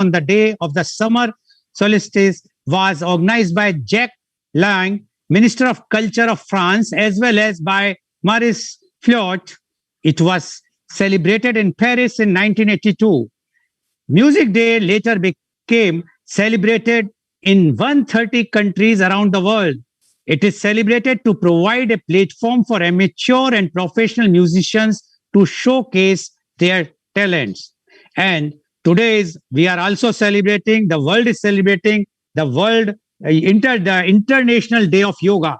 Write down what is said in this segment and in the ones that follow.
on the day of the summer solstice was organized by Jacques Lang, Minister of Culture of France, as well as by Maurice Fliot. It was celebrated in Paris in 1982. Music Day later became celebrated in 130 countries around the world. It is celebrated to provide a platform for amateur and professional musicians to showcase their talents. And we are also celebrating, the world is celebrating the the International Day of Yoga.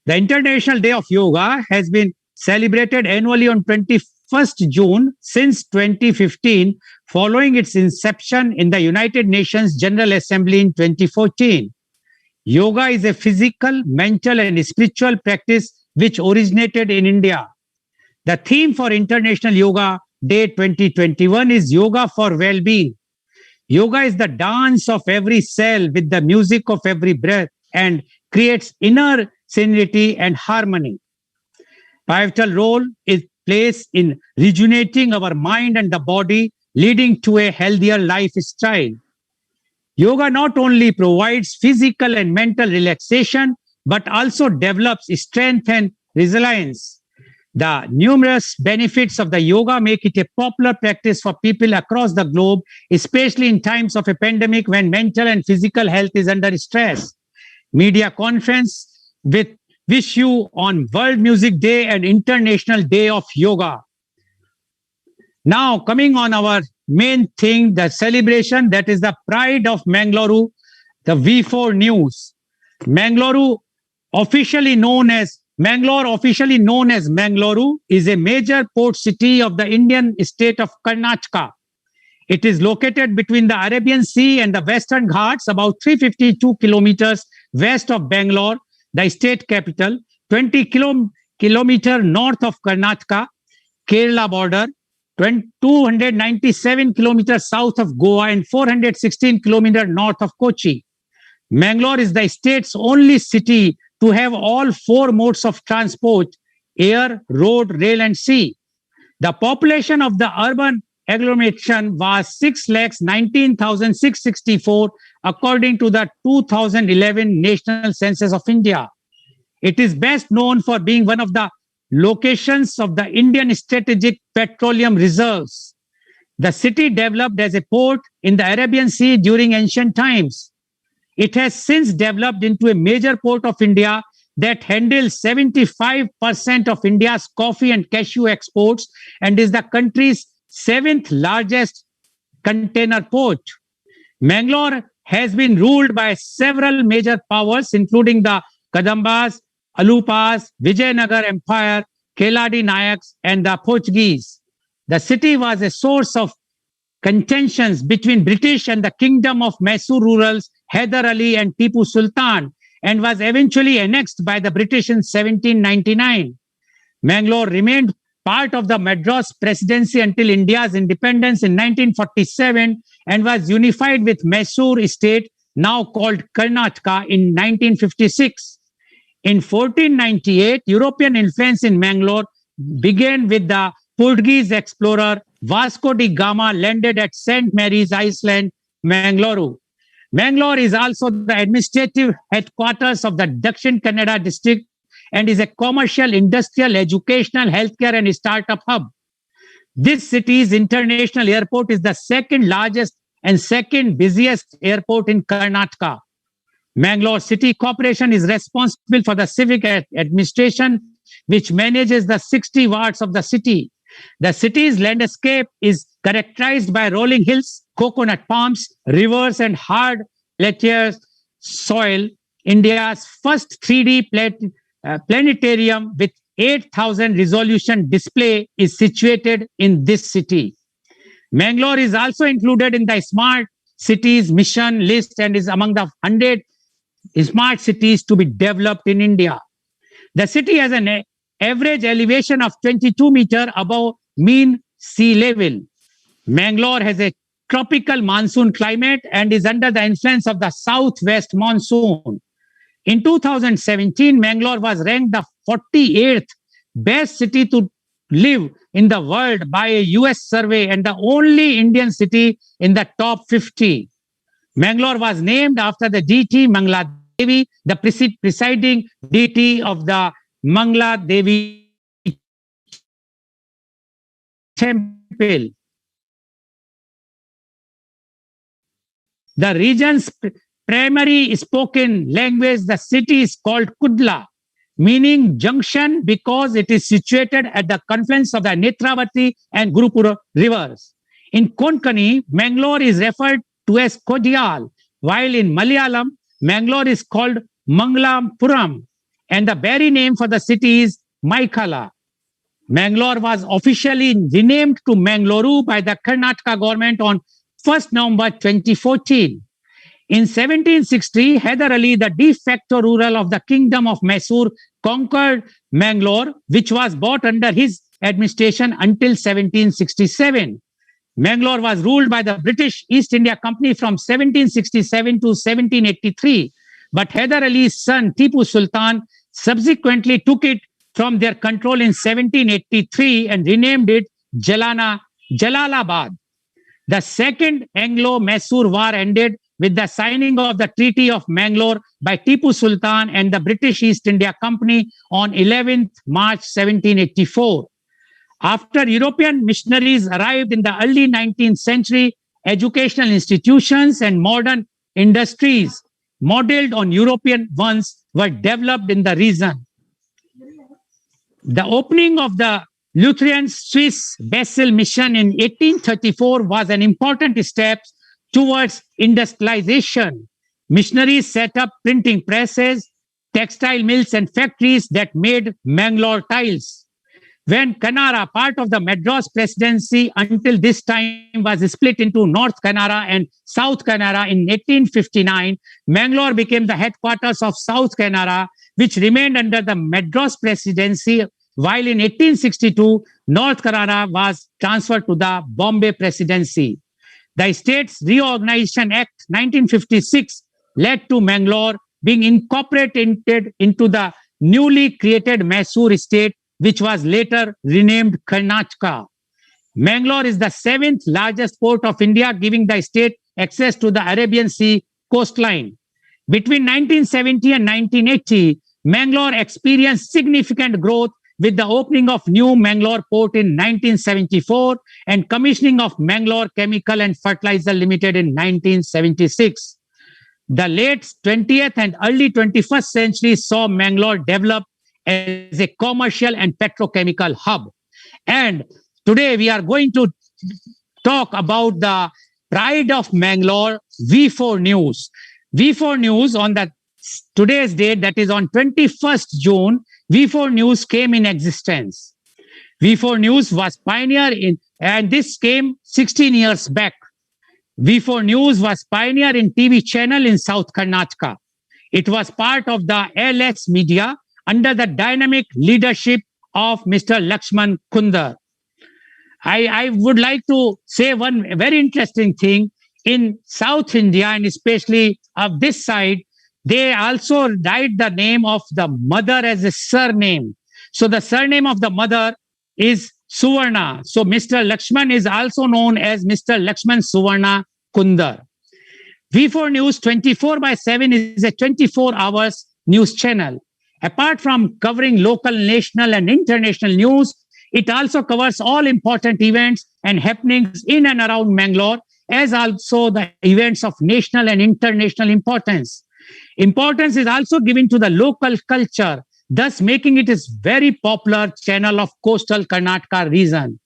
The International Day of Yoga has been celebrated annually on 21st June since 2015, following its inception in the United Nations General Assembly in 2014. Yoga is a physical, mental, and spiritual practice which originated in India. The theme for International Yoga Day 2021 is Yoga for Well-being. Yoga is the dance of every cell with the music of every breath and creates inner serenity and harmony. Pivotal role is placed in rejuvenating our mind and the body, leading to a healthier lifestyle. Yoga not only provides physical and mental relaxation, but also develops strength and resilience. The numerous benefits of the yoga make it a popular practice for people across the globe, especially in times of a pandemic when mental and physical health is under stress. Media conference with wish you on World Music Day and International Day of Yoga. Now, coming on our main thing, the celebration, that is the pride of Mangalore, the V4NEWS. Mangalore, officially known as Mangalore, is a major port city of the Indian state of Karnataka. It is located between the Arabian Sea and the Western Ghats, about 352 kilometers west of Bangalore, the state capital, 20 kilometers north of Karnataka, Kerala border, 297 kilometers south of Goa, and 416 kilometers north of Kochi. Mangalore is the state's only city to have all four modes of transport: air, road, rail, and sea. The population of the urban agglomeration was 6,19,664 according to the 2011 National Census of India. It is best known for being one of the locations of the Indian strategic petroleum reserves. The city developed as a port in the Arabian Sea during ancient times. It has since developed into a major port of India that handles 75% of India's coffee and cashew exports and is the country's seventh largest container port. Mangalore has been ruled by several major powers, including the Kadambas, Alupas, Vijayanagar Empire, Keladi Nayaks, and the Portuguese. The city was a source of contentions between British and the Kingdom of Mysore rurals Hyder Ali and Tipu Sultan, and was eventually annexed by the British in 1799. Mangalore remained part of the Madras Presidency until India's independence in 1947 and was unified with Mysore state, now called Karnataka, in 1956. In 1498, European influence in Mangalore began with the Portuguese explorer Vasco da Gama landed at St. Mary's Island, Mangalore. Mangalore is also the administrative headquarters of the Dakshin Kannada district and is a commercial, industrial, educational, healthcare, and startup hub. This city's international airport is the second largest and second busiest airport in Karnataka. Mangalore City Corporation is responsible for the civic administration, which manages the 60 wards of the city. The city's landscape is characterized by rolling hills, coconut palms, rivers, and hard laterite soil. India's first 3D planetarium with 8,000 resolution display is situated in this city. Mangalore is also included in the Smart Cities Mission list and is among the 100 smart cities to be developed in India. The city has an average elevation of 22 meters above mean sea level. Mangalore has a tropical monsoon climate and is under the influence of the southwest monsoon. In 2017, Mangalore was ranked the 48th best city to live in the world by a US survey and the only Indian city in the top 50. Mangalore was named after the deity Mangala Devi, the presiding deity of the Mangala Devi temple. The region's primary spoken language, the city is called Kudla, meaning junction because it is situated at the confluence of the Netravati and Gurupura rivers. In Konkani, Mangalore is referred to as Kodial, while in Malayalam, Mangalore is called Mangalapuram, and the very name for the city is Maikala. Mangalore was officially renamed to Mangaluru by the Karnataka government on 1st November 2014. In 1760, Hyder Ali, the de facto ruler of the Kingdom of Mysore, conquered Mangalore, which was brought under his administration until 1767. Mangalore was ruled by the British East India Company from 1767 to 1783, but Hyder Ali's son Tipu Sultan subsequently took it from their control in 1783 and renamed it Jalalabad. The Second Anglo-Mysore War ended with the signing of the Treaty of Mangalore by Tipu Sultan and the British East India Company on 11th March 1784. After European missionaries arrived in the early 19th century, educational institutions and modern industries modeled on European ones were developed in the region. The opening of the Lutheran Swiss Basel mission in 1834 was an important step towards industrialization. Missionaries set up printing presses, textile mills, and factories that made Mangalore tiles. When Kannada, part of the Madras presidency until this time, was split into North Kannada and South Kannada in 1859, Mangalore became the headquarters of South Kannada, which remained under the Madras presidency, while in 1862, North Kannada was transferred to the Bombay presidency. The States Reorganization Act 1956 led to Mangalore being incorporated into the newly created Mysore state, which was later renamed Karnataka. Mangalore is the 7th largest port of India, giving the state access to the Arabian Sea coastline. Between 1970 and 1980, Mangalore experienced significant growth with the opening of new Mangalore port in 1974 and commissioning of Mangalore Chemical and Fertilizer Limited in 1976. The late 20th and early 21st century saw Mangalore develop as a commercial and petrochemical hub. And today we are going to talk about the pride of Mangalore, V4 News. V4 News on today's date, that is on 21st June, V4 News came in existence. V4 News was pioneer and this came 16 years back. V4 News was pioneer in TV channel in South Karnataka. It was part of the LS Media under the dynamic leadership of Mr. Lakshman Kundar. I would like to say one very interesting thing. In South India, and especially of this side, they also write the name of the mother as a surname. So the surname of the mother is Suvarna. So Mr. Lakshman is also known as Mr. Lakshman Suvarna Kundar. V4 News 24/7 is a 24 hours news channel. Apart from covering local, national, and international news, it also covers all important events and happenings in and around Mangalore, as also the events of national and international importance. Importance is also given to the local culture, thus making it a very popular channel of coastal Karnataka region.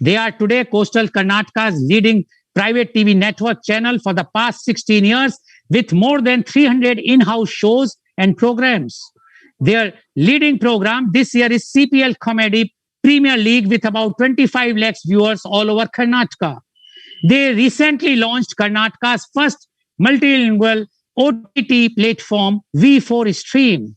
They are today coastal Karnataka's leading private TV network channel for the past 16 years with more than 300 in-house shows and programs. Their leading program this year is CPL Comedy Premier League with about 25 lakhs viewers all over Karnataka. They recently launched Karnataka's first multilingual OTT platform, V4 Stream.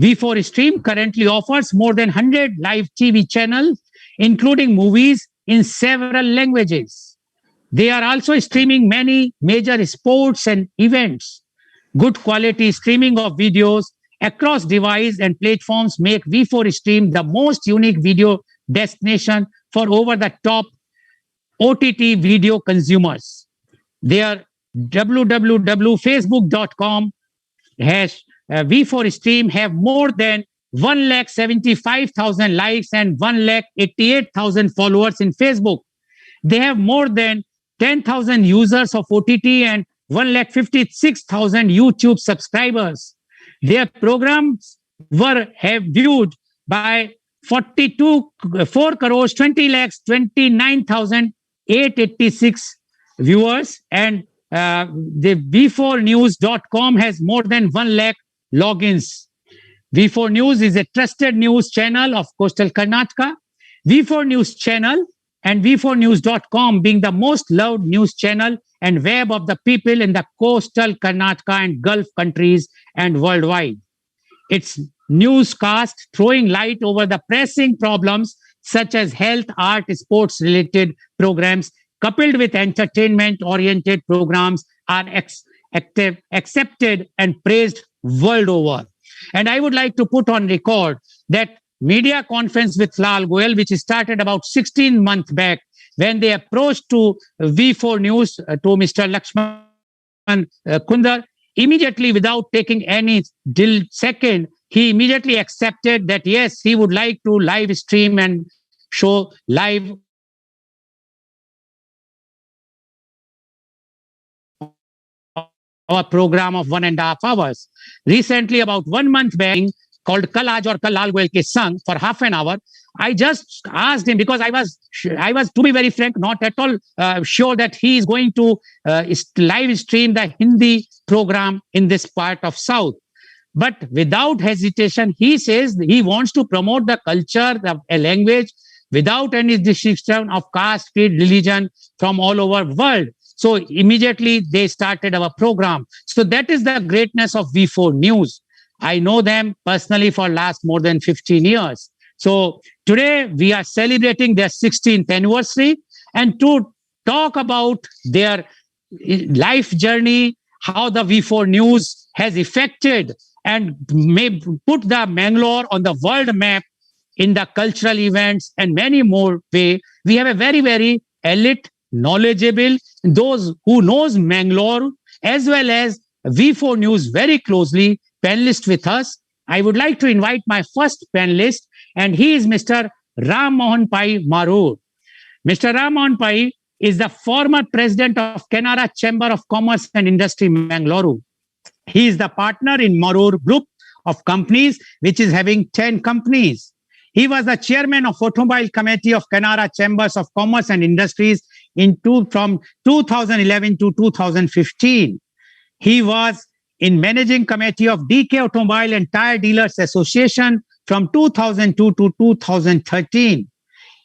V4 Stream currently offers more than 100 live TV channels, including movies in several languages. They are also streaming many major sports and events. Good quality streaming of videos across devices and platforms make V4 Stream the most unique video destination for over-the-top OTT video consumers. Their www.facebook.com V4Stream have more than 1,75,000 likes and 1,88,000 followers in Facebook. They have more than 10,000 users of OTT and 1,56,000 YouTube subscribers. Their programs have viewed by 4 crores 20 lakhs 29,886 viewers, and the V4NEWS.com has more than 1 lakh logins. V4 News is a trusted news channel of coastal Karnataka. V4 News channel and V4NEWS.com being the most loved news channel and web of the people in the coastal Karnataka and Gulf countries and worldwide. Its newscast throwing light over the pressing problems such as health, art, sports related programs coupled with entertainment oriented programs are accepted and praised world over. And I would like to put on record that media conference with Lal Goel, which started about 16 months back, when they approached to V4 News, to Mr. Lakshman Kundar, immediately without taking any second, he immediately accepted that, yes, he would like to live stream and show live our program of 1.5 hours. Recently, about 1 month back, called Kal Aaj aur Kal Lal Goel Ke Sang for half an hour. I just asked him because I was, to be very frank, not at all sure that he is going to live stream the Hindi program in this part of South. But without hesitation, he says he wants to promote the culture, the language, without any distinction of caste, creed, religion from all over the world. So immediately they started our program. So that is the greatness of V4 News. I know them personally for last more than 15 years. So today we are celebrating their 16th anniversary, and to talk about their life journey, how the V4 News has affected and may put the Mangalore on the world map in the cultural events and many more way. We have a very, very elite, knowledgeable, those who knows Mangalore as well as V4 News very closely, panelist with us. I would like to invite my first panelist, and he is Mr. Ram Mohan Pai Marur. Mr. Ram Mohan Pai is the former president of Canara Chamber of Commerce and Industry, Mangalore. He is the partner in Marur Group of companies, which is having 10 companies. He was the chairman of Automobile Committee of Canara Chambers of Commerce and Industries from 2011 to 2015. He was in managing committee of DK Automobile and Tire Dealers Association from 2002 to 2013.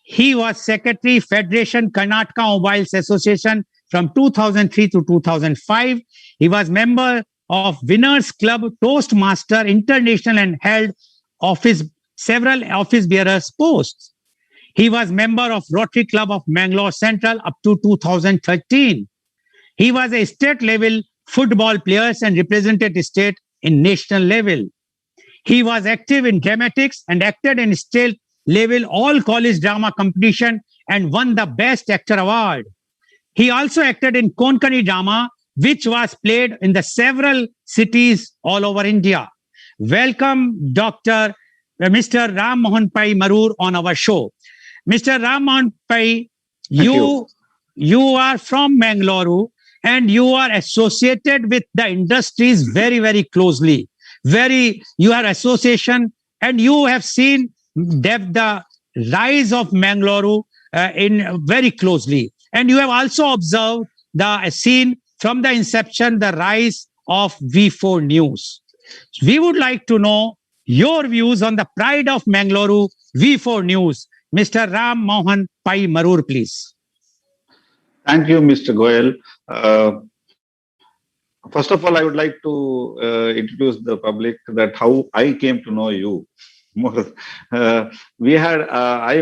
He was secretary Federation Karnataka Mobiles Association from 2003 to 2005. He was member of Winners Club Toastmaster International and held several office bearers posts. He was member of Rotary Club of Mangalore Central up to 2013. He was a state level football player and represented state in national level. He was active in dramatics and acted in state level all college drama competition and won the Best Actor Award. He also acted in Konkani drama, which was played in the several cities all over India. Welcome, Mr. Ram Mohan Pai Marur on our show. Mr. Ram Mohan Pai, you are from Mangalore and you are associated with the industries very, very closely. You are association and you have seen the rise of Mangalore in very closely. And you have also observed the scene from the inception, the rise of V4 News. We would like to know your views on the pride of Mangalore, V4 News. Mr. Ram Mohan Pai Marur, please. Thank you, Mr. Goel. First of all, I would like to introduce the public that how I came to know you. I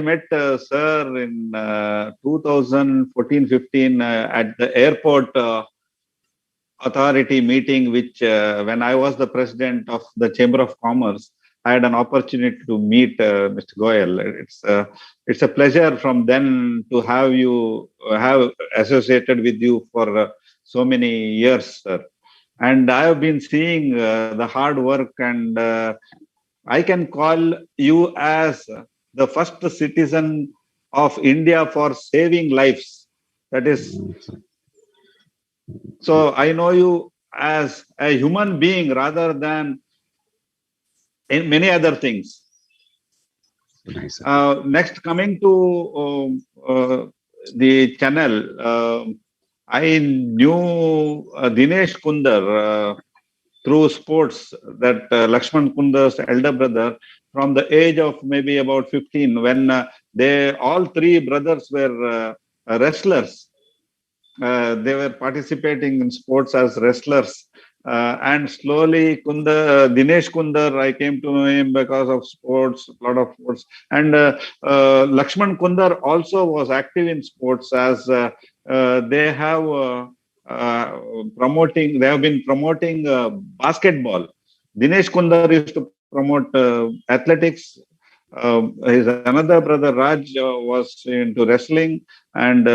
met sir in 2014-15 at the airport authority meeting, which when I was the president of the Chamber of Commerce, I had an opportunity to meet Mr. Goel. It's a pleasure from then to have you have associated with you for so many years, sir. And I have been seeing the hard work, and I can call you as the first citizen of India for saving lives. That is, so I know you as a human being rather than in many other things. Nice. Next, coming to the channel, I knew Dinesh Kundar through sports, that Lakshman Kundar's elder brother, from the age of maybe about 15, when they all three brothers were wrestlers. They were participating in sports as wrestlers. And slowly, Dinesh Kundar, I came to know him because of sports, a lot of sports. And Lakshman Kundar also was active in sports, as they have they have been promoting basketball. Dinesh Kundar used to promote athletics. His another brother Raj was into wrestling, and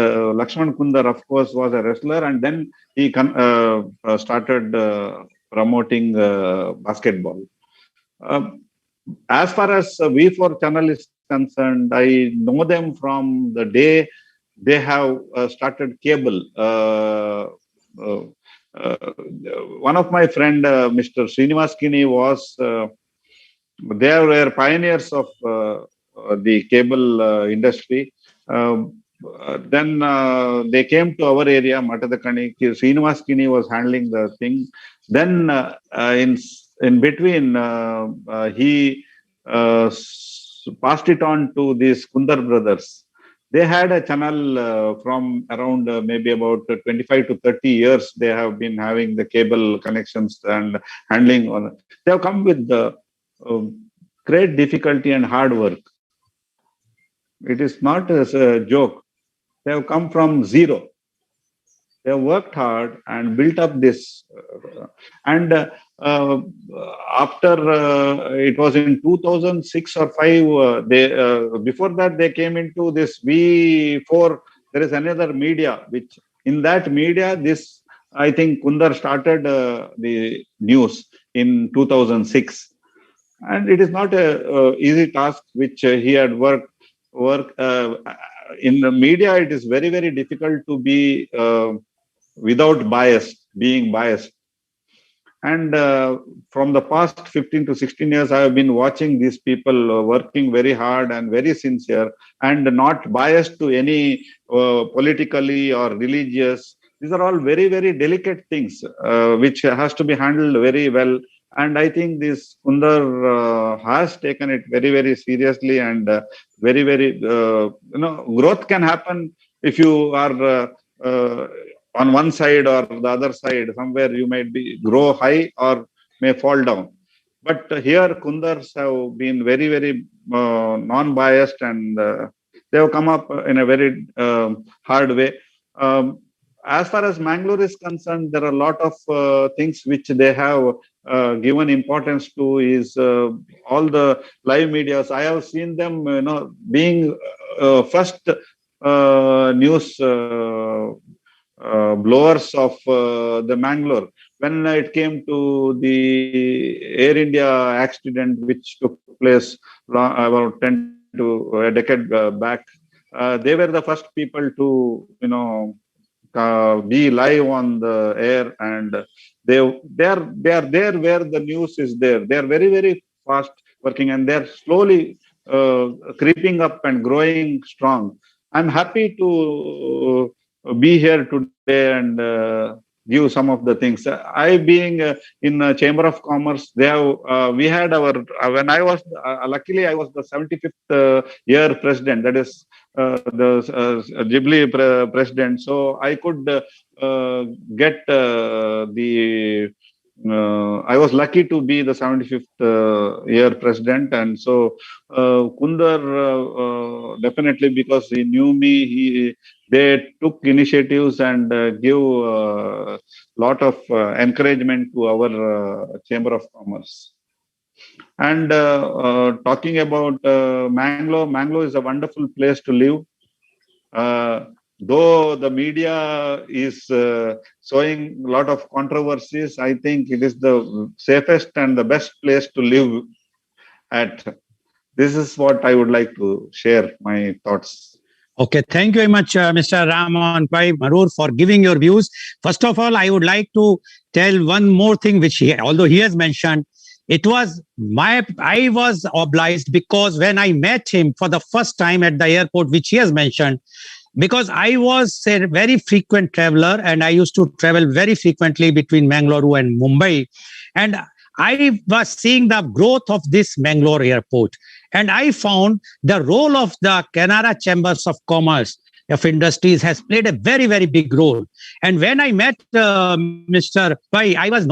Lakshman Kundar, of course, was a wrestler, and then he started promoting basketball. As far as V4 channel is concerned, I know them from the day they have started cable. Uh, uh, One of my friend, Mr. Srinivas Kini, was they were pioneers of the cable industry. Then they came to our area, Matadakani. Srinivas Kini was handling the thing. Then in between, he passed it on to these Kundar brothers. They had a channel from around maybe about 25 to 30 years. They have been having the cable connections and handling on. They have come with the great difficulty and hard work. It is not a joke. They have come from zero. They have worked hard and built up this. And after it was in 2006 or 5, they before that they came into this V4. There is another media, which in that media, this I think Kundar started the news in 2006. And it is not a easy task which he had work in the media. It is very difficult to be without being biased. And from the past 15 to 16 years, I have been watching these people working very hard and very sincere, and not biased to any politically or religious. These are all very delicate things which has to be handled very well. And I think this Kundar has taken it very seriously, and very growth can happen if you are on one side or the other side. Somewhere you might be grow high or may fall down. But here Kundars have been very non-biased, and they have come up in a very hard way. As far as Mangalore is concerned, there are a lot of things which they have given importance to, is all the live medias. I have seen them, being first news blowers of the Mangalore. When it came to the Air India accident, which took place about 10 to a decade back, they were the first people to, be live on the air, and they are there where the news is there. They are very fast working, and they are slowly creeping up and growing strong. I'm happy to be here today and give some of the things. I being in Chamber of Commerce, they have we had our when I was luckily I was the 75th year president. That is the Ghibli president. So I could get the. I was lucky to be the 75th year president, and so Kundar definitely, because he knew me, they took initiatives and give a lot of encouragement to our Chamber of Commerce. And talking about Mangalore, Mangalore is a wonderful place to live. Though the media is showing a lot of controversies, I think it is the safest and the best place to live at. This is what I would like to share my thoughts. Okay, thank you very much, Mr. Raman Pai Marur, for giving your views. First of all, I would like to tell one more thing, which although he has mentioned, I was obliged because when I met him for the first time at the airport, which he has mentioned, because I was a very frequent traveler and I used to travel very frequently between Mangalore and Mumbai. And I was seeing the growth of this Mangalore airport. And I found the role of the Canara Chambers of Commerce of Industries has played a very, very big role. And when I met Mr. Pai, I was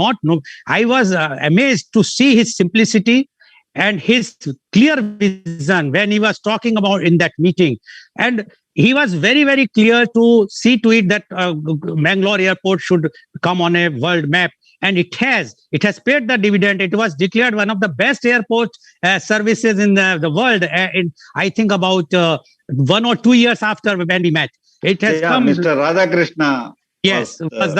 amazed to see his simplicity and his clear vision when he was talking about in that meeting. And he was very, very clear to see to it that Mangalore airport should come on a world map. And it has paid the dividend. It was declared one of the best airport services in the world. I think about 1 or 2 years after when we met. It has come. Mr. Radhakrishna. Yes, was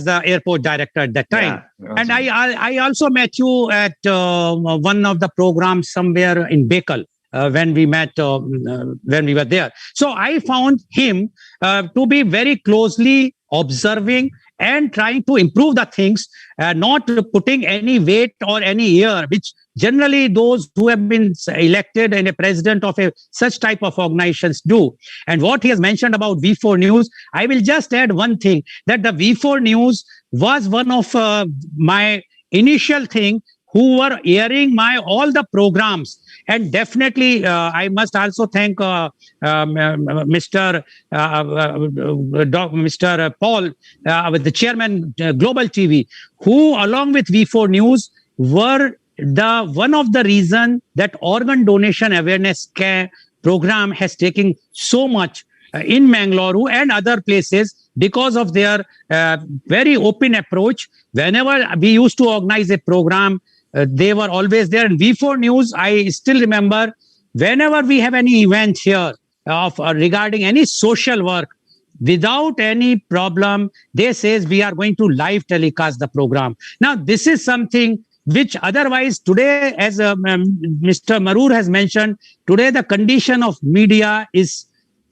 the airport director at that time. Yeah, and I also met you at one of the programs somewhere in Goel. When we met, when we were there. So I found him to be very closely observing and trying to improve the things, not putting any weight or any ear, which generally those who have been elected and a president of such type of organizations do. And what he has mentioned about V4 News, I will just add one thing, that the V4 News was one of my initial thing who were airing all the programs. And definitely, I must also thank Mr. Paul, the chairman, Global TV, who, along with V4 News, were one of the reason that organ donation awareness program has taken so much in Mangalore and other places because of their very open approach. Whenever we used to organize a program, they were always there. And V4 News, I still remember, whenever we have any event here regarding any social work, without any problem, they says we are going to live telecast the program. Now, this is something which otherwise today, as Mr. Marur has mentioned, today the condition of media is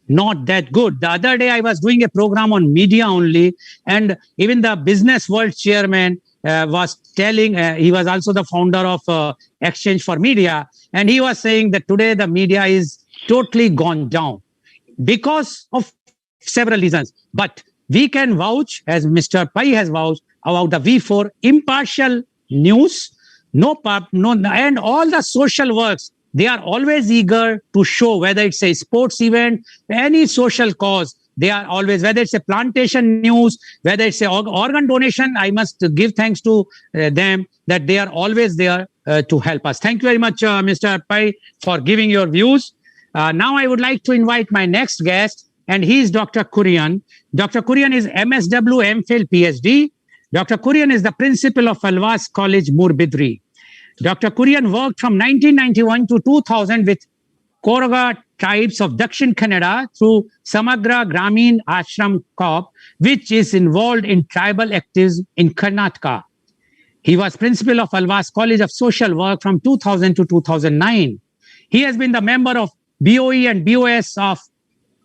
not that good. The other day, I was doing a program on media only, and even the business world chairman was telling, he was also the founder of Exchange for Media, and he was saying that today the media is totally gone down because of several reasons. But we can vouch, as Mr. Pai has vouched, about the V4 impartial news, and all the social works. They are always eager to show, whether it's a sports event, any social cause. They are always, whether it's a plantation news, whether it's an organ donation, I must give thanks to them that they are always there to help us. Thank you very much, Mr. Pai, for giving your views. Now I would like to invite my next guest, and he is Dr. Kurian. Dr. Kurian is MSW, MPhil, PhD. Dr. Kurian is the principal of Alwas College, Moorbidri. Dr. Kurian worked from 1991 to 2000 with Koraga tribes of Dakshin Kannada through Samagra Gramin Ashram Corp, which is involved in tribal activism in Karnataka. He was principal of Alwas College of Social Work from 2000 to 2009. He has been the member of BOE and BOS of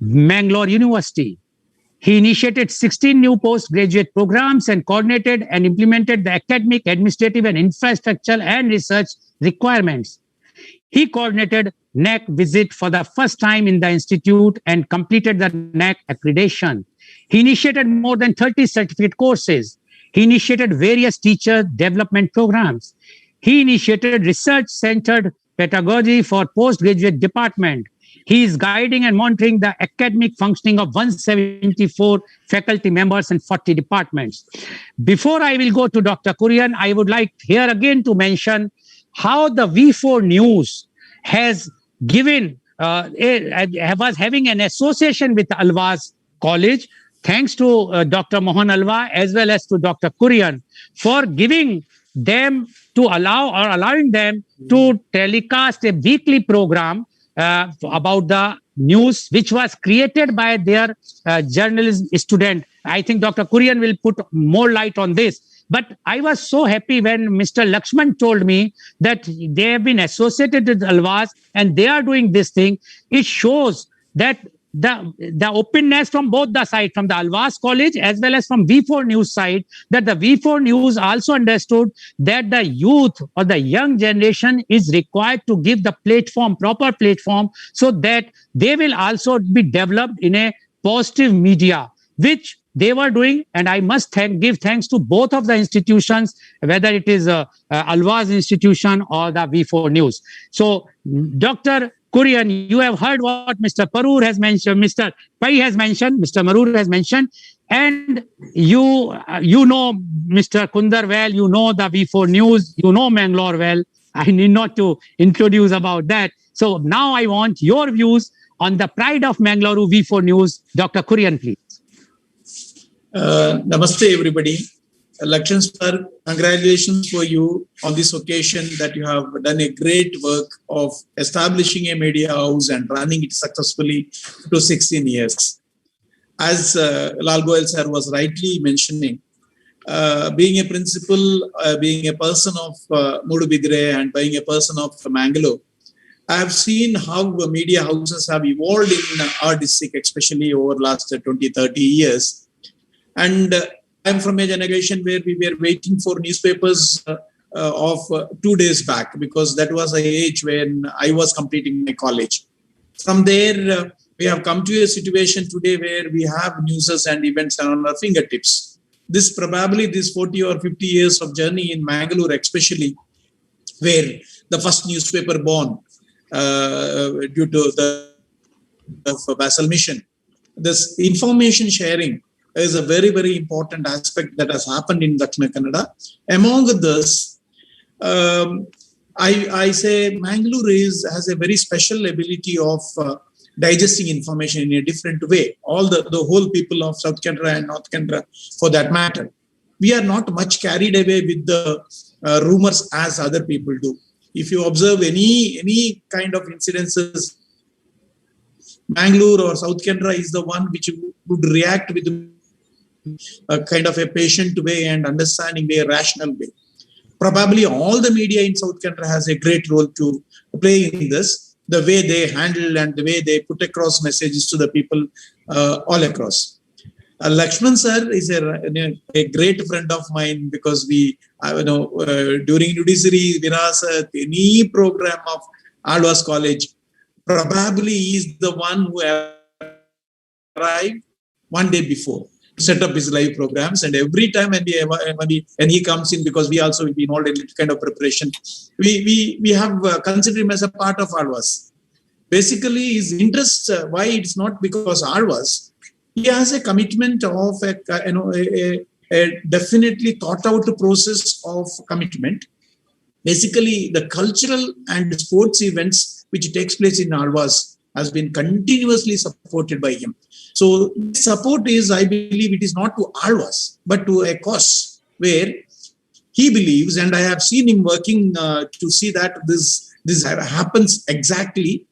Mangalore University. He initiated 16 new postgraduate programs and coordinated and implemented the academic, administrative, and infrastructure and research requirements. He coordinated NAC visit for the first time in the institute and completed the NAC accreditation. He initiated more than 30 certificate courses. He initiated various teacher development programs. He initiated research-centered pedagogy for postgraduate department. He is guiding and monitoring the academic functioning of 174 faculty members and 40 departments. Before I will go to Dr. Kurian, I would like here again to mention how the V4 News has given, was having an association with Alwas College, thanks to Dr. Mohan Alwa as well as to Dr. Kurian for giving them to allowing them to telecast a weekly program about the news, which was created by their journalism student. I think Dr. Kurian will put more light on this. But I was so happy when Mr. Lakshman told me that they have been associated with Alvaz and they are doing this thing. It shows that the openness from both the side, from the Alvaz College as well as from V4 News side, that the V4 News also understood that the youth or the young generation is required to give the platform, proper platform, so that they will also be developed in a positive media, which they were doing. And I must give thanks to both of the institutions, whether it is Alvaz institution or the V4 News. So, Dr. Kurian, you have heard what Mr. Parur has mentioned, Mr. Pai has mentioned, Mr. Marur has mentioned, and you know Mr. Kundar well, you know the V4 News, you know Mangalore well. I need not to introduce about that. So now I want your views on the pride of Mangalore V4 News. Dr. Kurian, please. Namaste, everybody. Lakshan sir, congratulations for you on this occasion that you have done a great work of establishing a media house and running it successfully to 16 years. As Goel sir was rightly mentioning, being a principal, being a person of Mudubidre and being a person of Mangalore, I have seen how media houses have evolved in our district, especially over the last 20, 30 years. And I'm from a generation where we were waiting for newspapers of 2 days back, because that was the age when I was completing my college. From there, we have come to a situation today where we have news and events on our fingertips. This 40 or 50 years of journey in Mangalore, especially, where the first newspaper born due to the Basel mission. This information sharing is a very, very important aspect that has happened in Dakshina Kannada. Among this, I say Mangalore has a very special ability of digesting information in a different way. All the whole people of South Kannada and North Kannada, for that matter, we are not much carried away with the rumors as other people do. If you observe any kind of incidences, Mangalore or South Kannada is the one which would react with a kind of a patient way and understanding way, a rational way. Probably all the media in South Kannada has a great role to play in this, the way they handle and the way they put across messages to the people all across. Lakshman sir is a great friend of mine, because we, during judiciary, Virasat, any program of Alvaz College, probably he is the one who arrived 1 day before, set up his live programs. And every time when he comes in, because we also will be involved in this kind of preparation, we have considered him as a part of Alvaz. Basically, his interest, why it's not because Alvaz, he has a commitment of a definitely thought out process of commitment. Basically, the cultural and sports events which takes place in Alvaz has been continuously supported by him. So support is, I believe, it is not to Alvaz, but to a cause where he believes, and I have seen him working to see that this happens exactly,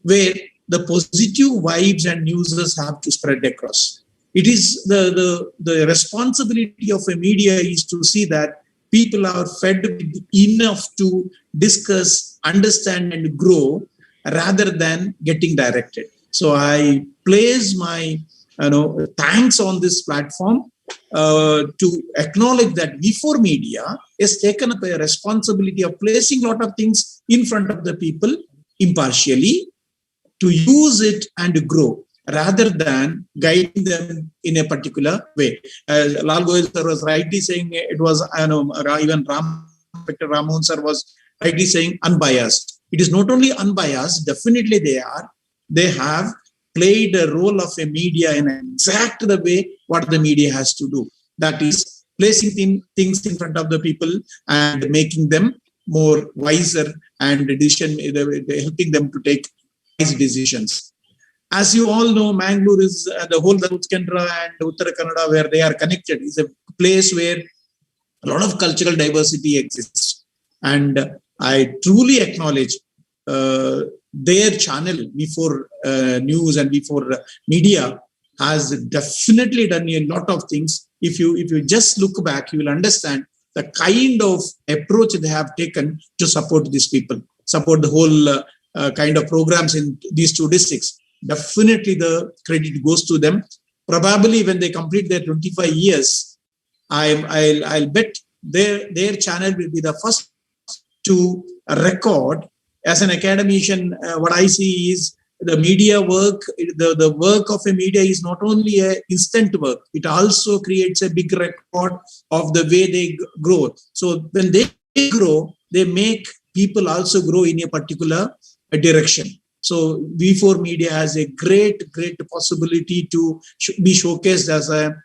where the positive vibes and news have to spread across. It is the responsibility of a media is to see that people are fed enough to discuss, understand, and grow, rather than getting directed. So I place my thanks on this platform to acknowledge that V4 Media has taken up a responsibility of placing a lot of things in front of the people impartially, to use it and grow, rather than guiding them in a particular way. Goel sir was rightly saying, it was, even Dr. Ramon sir was rightly saying unbiased. It is not only unbiased, definitely they have played a role of a media in exact the way what the media has to do. That is placing things in front of the people and making them more wiser and helping them to take wise decisions. As you all know, Mangalore is the whole South Kannada and Uttara Kannada, where they are connected, is a place where A lot of cultural diversity exists. And I truly acknowledge their channel, V4 News and V4 Media, has definitely done a lot of things. If you just look back, you will understand the kind of approach they have taken to support these people, support the whole kind of programs in these two districts. Definitely the credit goes to them. Probably when they complete their 25 years, I'll bet their channel will be the first to record. As an academician, what I see is the media work, the work of a media is not only an instant work, it also creates a big record of the way they grow. So when they grow, they make people also grow in a particular direction. So V4 Media has a great possibility to be showcased as a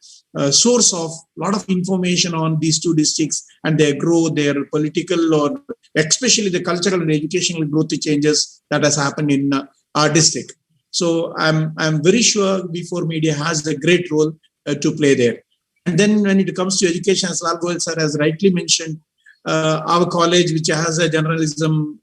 source of a lot of information on these two districts and their growth, their political or especially the cultural and educational growth changes that has happened in our district. So I'm very sure V4 Media has a great role to play there. And then when it comes to education, as Goel sir has rightly mentioned, our college, which has a journalism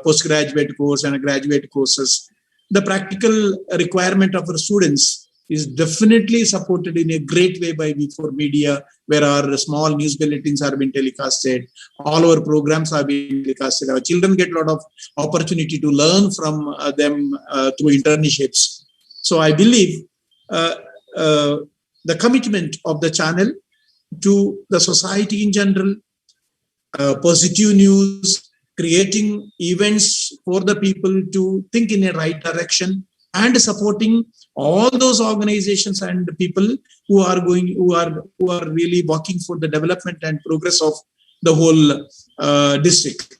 postgraduate course and a graduate courses, the practical requirement of our students is definitely supported in a great way by V4 Media, where our small news bulletins are being telecasted, all our programs are being telecasted. Our children get a lot of opportunity to learn from them through internships. So I believe the commitment of the channel to the society in general, positive news, creating events for the people to think in a right direction, and supporting all those organizations and people who are really working for the development and progress of the whole district.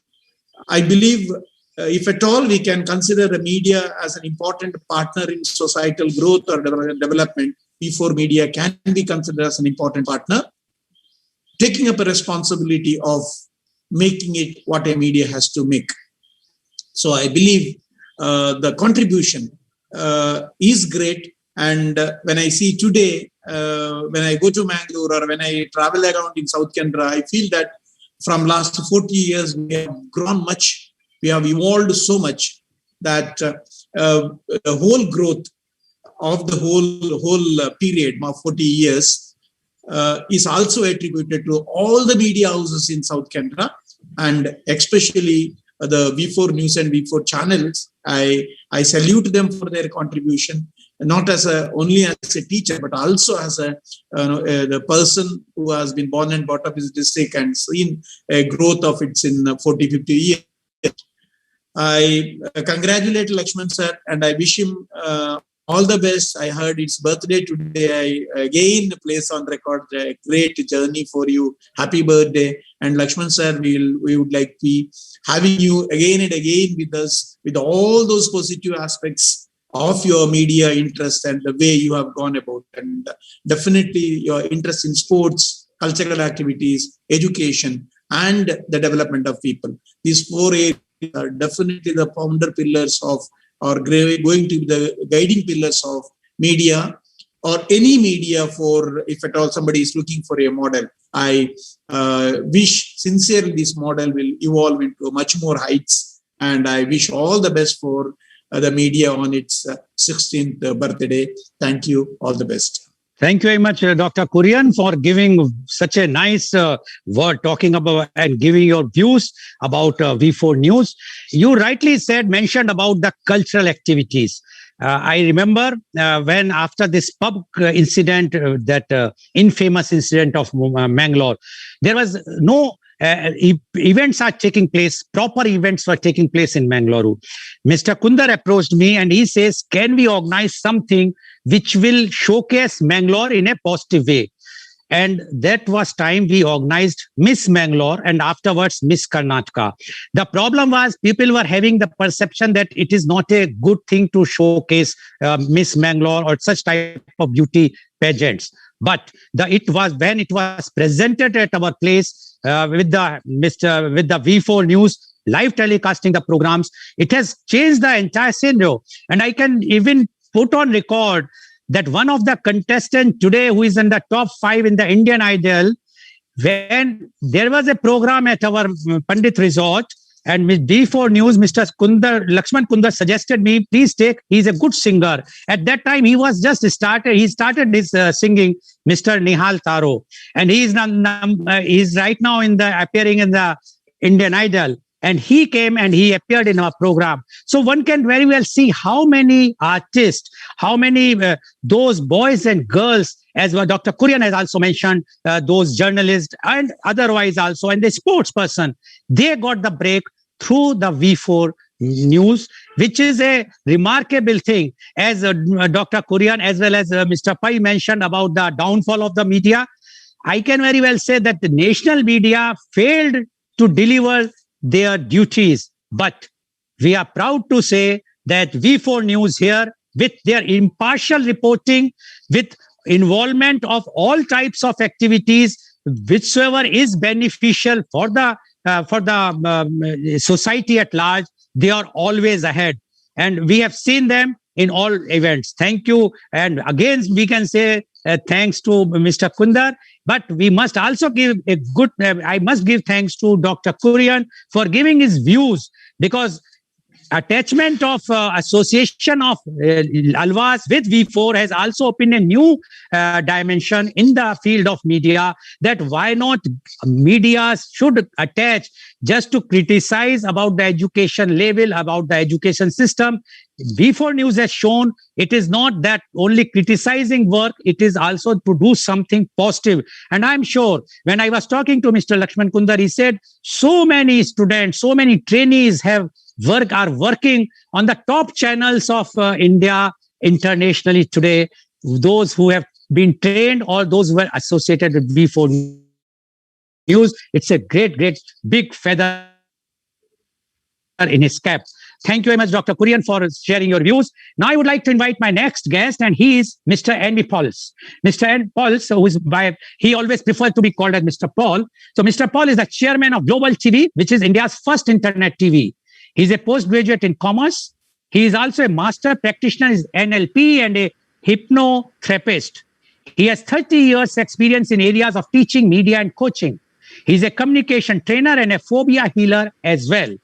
I believe if at all we can consider the media as an important partner in societal growth or development, V4 Media can be considered as an important partner, taking up a responsibility of making it what a media has to make. So I believe the contribution is great. And when I see today, when I go to Mangalore or when I travel around in South Canara, I feel that from last 40 years, we have grown much. We have evolved so much that the whole growth of the whole period of 40 years is also attributed to all the media houses in South Canara, and especially the V4 News and V4 channels. I salute them for their contribution, not as only as a teacher, but also as the person who has been born and brought up in this district and seen a growth of it in 40, 50 years. I congratulate Lakshman sir and I wish him all the best. I heard it's birthday today. I again place on record a great journey for you. Happy birthday. And Lakshman sir, we would like to be having you again and again with us with all those positive aspects of your media interest and the way you have gone about. And definitely your interest in sports, cultural activities, education, and the development of people. These four areas are definitely the founder pillars of, or going to be the guiding pillars of media, or any media, for if at all somebody is looking for a model. I wish sincerely this model will evolve into much more heights, and I wish all the best for the media on its 16th birthday. Thank you. All the best. Thank you very much, Dr. Kurian, for giving such a nice word, talking about and giving your views about V4 News. You rightly mentioned about the cultural activities. I remember when after this pub incident, that infamous incident of Mangalore, there was no events are taking place, proper events were taking place in Mangalore. Mr. Kundar approached me and he says, can we organize something which will showcase Mangalore in a positive way? And that was time we organized Miss Mangalore and afterwards Miss Karnataka. The problem was people were having the perception that it is not a good thing to showcase Miss Mangalore or such type of beauty pageants. But it was when it was presented at our place with the V4 News live telecasting the programs, it has changed the entire scenario. And I can even put on record that one of the contestants today who is in the top 5 in the Indian Idol, when there was a program at our Pandit Resort, and with V4 NEWS, Mr. Lakshman Kundar suggested me, please take, he's a good singer. At that time, he was just started, he started his singing, Mr. Nihal Taro. And he's right now appearing in the Indian Idol. And he came and he appeared in our program. So one can very well see how many artists, how many those boys and girls, as Dr. Kurian has also mentioned, those journalists and otherwise also, and the sports person, they got the break through the V4 NEWS, which is a remarkable thing. As Dr. Kurian as well as Mr. Pai mentioned about the downfall of the media, I can very well say that the national media failed to deliver their duties. But we are proud to say that V4 NEWS here, with their impartial reporting, with involvement of all types of activities, whichsoever is beneficial for the society at large, they are always ahead. And we have seen them in all events. Thank you. And again, we can say thanks to Mr. Kundar, but we must also give I must give thanks to Dr. Kurian for giving his views, because attachment of association of Alvas with V4 has also opened a new dimension in the field of media, that why not media should attach just to criticize about the education level, about the education system. V4 NEWS has shown it is not that only criticizing work, it is also to do something positive. And I'm sure when I was talking to Mr. Lakshman Kundar, he said so many students, so many trainees are working on the top channels of India internationally today, those who have been trained or those who are associated with V4 NEWS. It's a great big feather in his cap. Thank you very much, Dr. Kurian, for sharing your views. Now I would like to invite my next guest, and he is Mr. Andy Pauls. Mr. Andy Pauls, he always preferred to be called as Mr. Paul. So Mr. Paul is the chairman of Global TV, which is India's first internet TV. He's a postgraduate in commerce. He is also a master practitioner in NLP and a hypnotherapist. He has 30 years experience in areas of teaching, media, and coaching. He's a communication trainer and a phobia healer as well.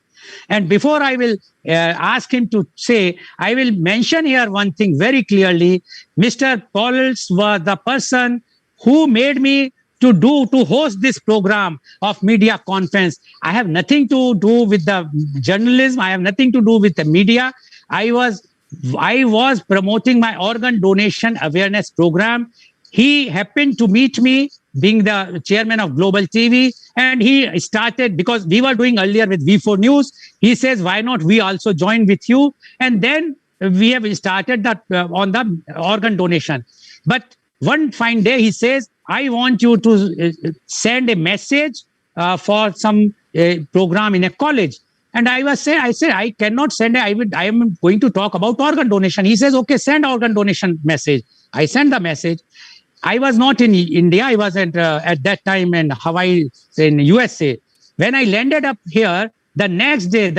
And before I will ask him to say, I will mention here one thing very clearly. Mr. Pauls was the person who made me to host this program of media conference. I have nothing to do with the journalism. I have nothing to do with the media. I was promoting my organ donation awareness program. He happened to meet me being the chairman of Global TV, and he started, because we were doing earlier with V4 NEWS. He says, why not we also join with you? And then we have started that on the organ donation. But one fine day he says, I want you to send a message for some program in a college. And I said, I cannot send it. I am going to talk about organ donation. He says, okay, send organ donation message. I sent the message. I was not in India. I was at that time in Hawaii, in USA. When I landed up here, the next day,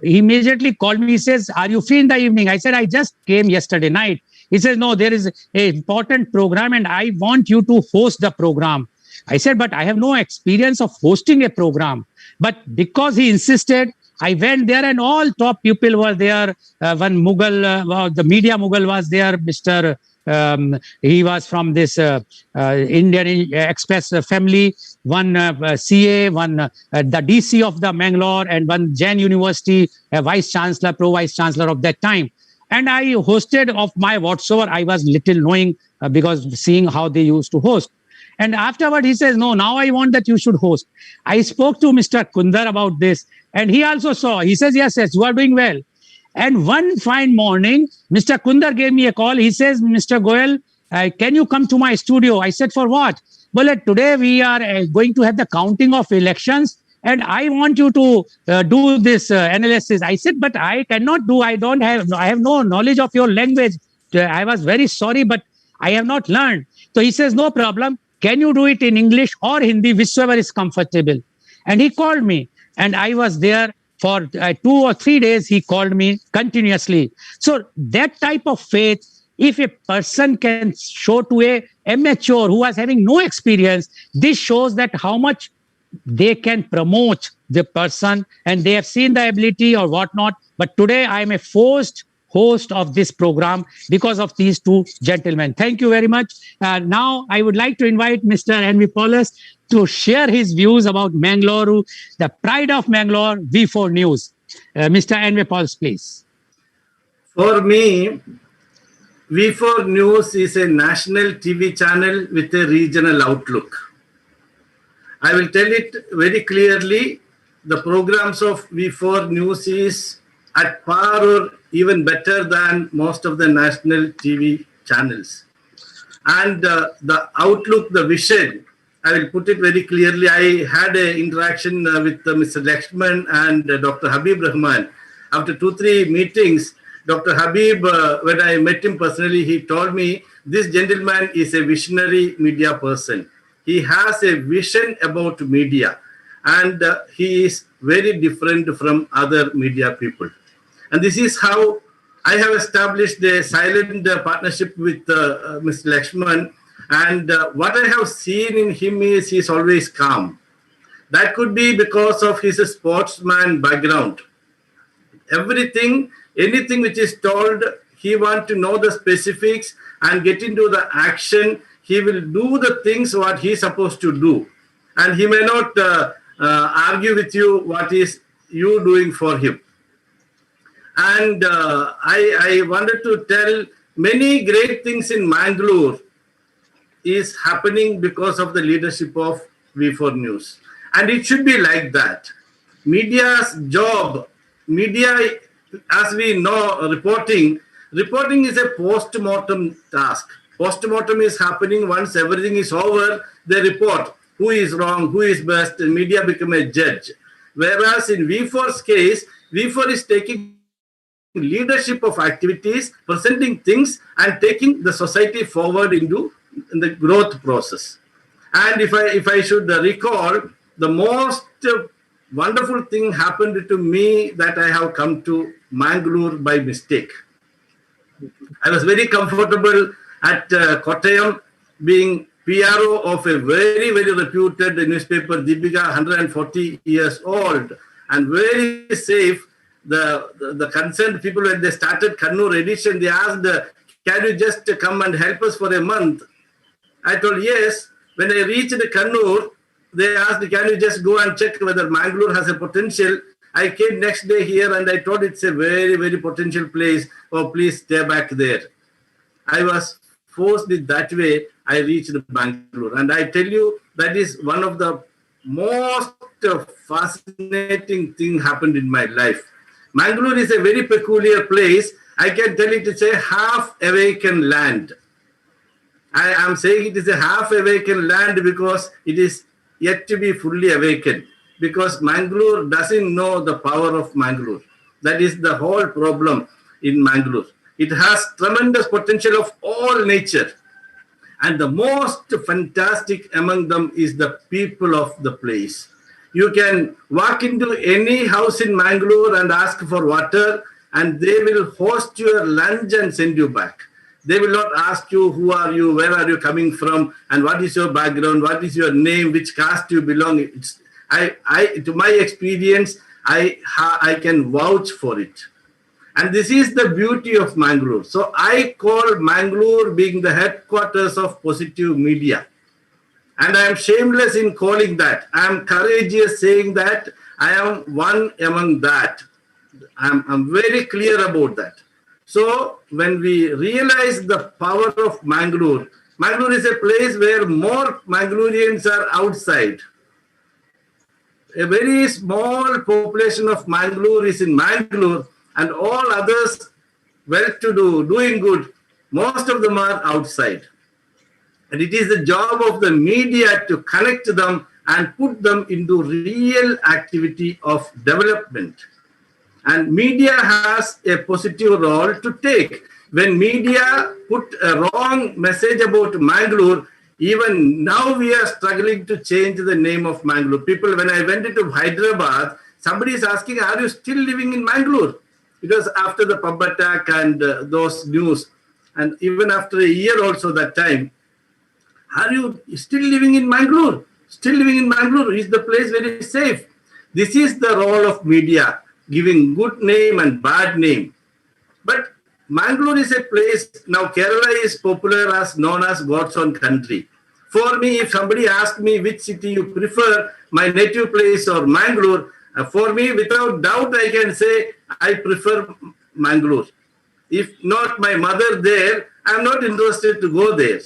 he immediately called me. He says, are you free in the evening? I said, I just came yesterday night. He says, no, there is an important program and I want you to host the program. I said, but I have no experience of hosting a program. But because he insisted, I went there and all top people were there. One Mughal, the media Mughal was there, Mr. He was from this Indian Express family, one CA, one the DC of the Mangalore, and one Jain University vice chancellor, pro vice chancellor of that time. And I hosted of my whatsoever I was little knowing because seeing how they used to host. And afterward, he says, no, now I want that you should host. I spoke to Mr. Kundar about this, and he also saw. He says, yes, you are doing well. And one fine morning, Mr. Kundar gave me a call. He says, Mr. Goel, can you come to my studio? I said, for what? Well, today we are going to have the counting of elections, and I want you to do this analysis. I said, but I cannot do. I have no knowledge of your language. I was very sorry, but I have not learned. So he says, no problem. Can you do it in English or Hindi, whichever is comfortable? And he called me, and I was there for 2 or 3 days. He called me continuously. So that type of faith If a person can show to a amateur who was having no experience, this shows that how much they can promote the person and they have seen the ability or whatnot. But today I am a forced host of this program because of these two gentlemen. Thank you very much. Now I would like to invite Mr. Henry Paulus to share his views about Mangalore, the pride of Mangalore, V4 News. Mr. Henry Paulus, please. For me, V4 News is a national TV channel with a regional outlook. I will tell it very clearly. The programs of V4 News is at par or even better than most of the national TV channels. And the outlook, the vision, I will put it very clearly. I had an interaction with Mr. Lakshman and Dr. Habib Rahman. After 2-3 meetings, Dr. Habib, when I met him personally, he told me, this gentleman is a visionary media person. He has a vision about media, and he is very different from other media people. And this is how I have established a silent partnership with Mr. Lakshman. And what I have seen in him is he's always calm. That could be because of his sportsman background. Everything, anything which is told, he wants to know the specifics and get into the action. He will do the things what he's supposed to do. And he may not argue with you what is you doing for him. And I wanted to tell many great things in Mangalore is happening because of the leadership of V4 News. And it should be like that. Media's job, media, as we know, reporting is a post-mortem task. Post-mortem is happening once everything is over, they report who is wrong, who is best, and media become a judge. Whereas in V4's case, V4 is taking leadership of activities, presenting things, and taking the society forward into the growth process. And if I should recall, the most wonderful thing happened to me that I have come to Mangalore by mistake. I was very comfortable at Kottayam, being PRO of a very, very reputed newspaper, Deepika, 140 years old, and very safe. The concerned people, when they started Kannur edition, they asked, can you just come and help us for a month? I told yes. When I reached Kannur, they asked, can you just go and check whether Mangalore has a potential? I came next day here and I told it's a very, very potential place. Oh, please stay back there. I was forced it that way. I reached Bangalore. And I tell you, that is one of the most fascinating thing happened in my life. Mangalore is a very peculiar place. I can tell it's a half-awakened land. I am saying it is a half-awakened land because it is yet to be fully awakened. Because Mangalore doesn't know the power of Mangalore. That is the whole problem in Mangalore. It has tremendous potential of all nature. And the most fantastic among them is the people of the place. You can walk into any house in Mangalore and ask for water, and they will host your lunch and send you back. They will not ask you, who are you, where are you coming from, and what is your background, what is your name, which caste you belong. To my experience, I can vouch for it. And this is the beauty of Mangalore. So I call Mangalore being the headquarters of positive media. And I am shameless in calling that. I am courageous saying that I am one among that. I'm very clear about that. So when we realize the power of Mangalore, Mangalore is a place where more Mangaloreans are outside. A very small population of Mangalore is in Mangalore, and all others well-to-do, doing good, most of them are outside. And it is the job of the media to connect them and put them into real activity of development. And media has a positive role to take. When media put a wrong message about Mangalore, even now we are struggling to change the name of Mangalore. People, when I went into Hyderabad, somebody is asking, are you still living in Mangalore? Because after the pub attack and those news, and even after a year also that time, are you still living in Mangalore? Still living in Mangalore? Is the place very safe? This is the role of media, giving good name and bad name. But Mangalore is a place, now Kerala is popular as known as God's own country. For me, if somebody asks me which city you prefer, my native place or Mangalore, for me, without doubt, I can say I prefer Mangalore. If not my mother there, I'm not interested to go there.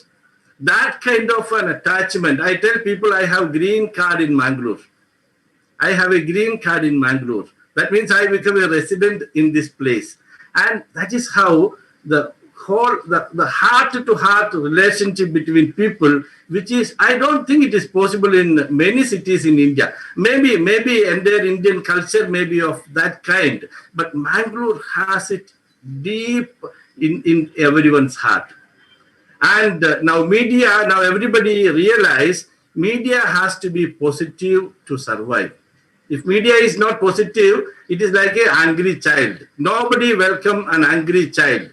That kind of an attachment. I tell people I have green card in Mangalore. I have a green card in Mangalore. That means I become a resident in this place. And that is how the whole, the heart-to-heart relationship between people, which is, I don't think it is possible in many cities in India. Maybe entire Indian culture may be of that kind. But Mangalore has it deep in everyone's heart. And now media, now everybody realize media has to be positive to survive. If media is not positive, it is like an angry child. Nobody welcome an angry child.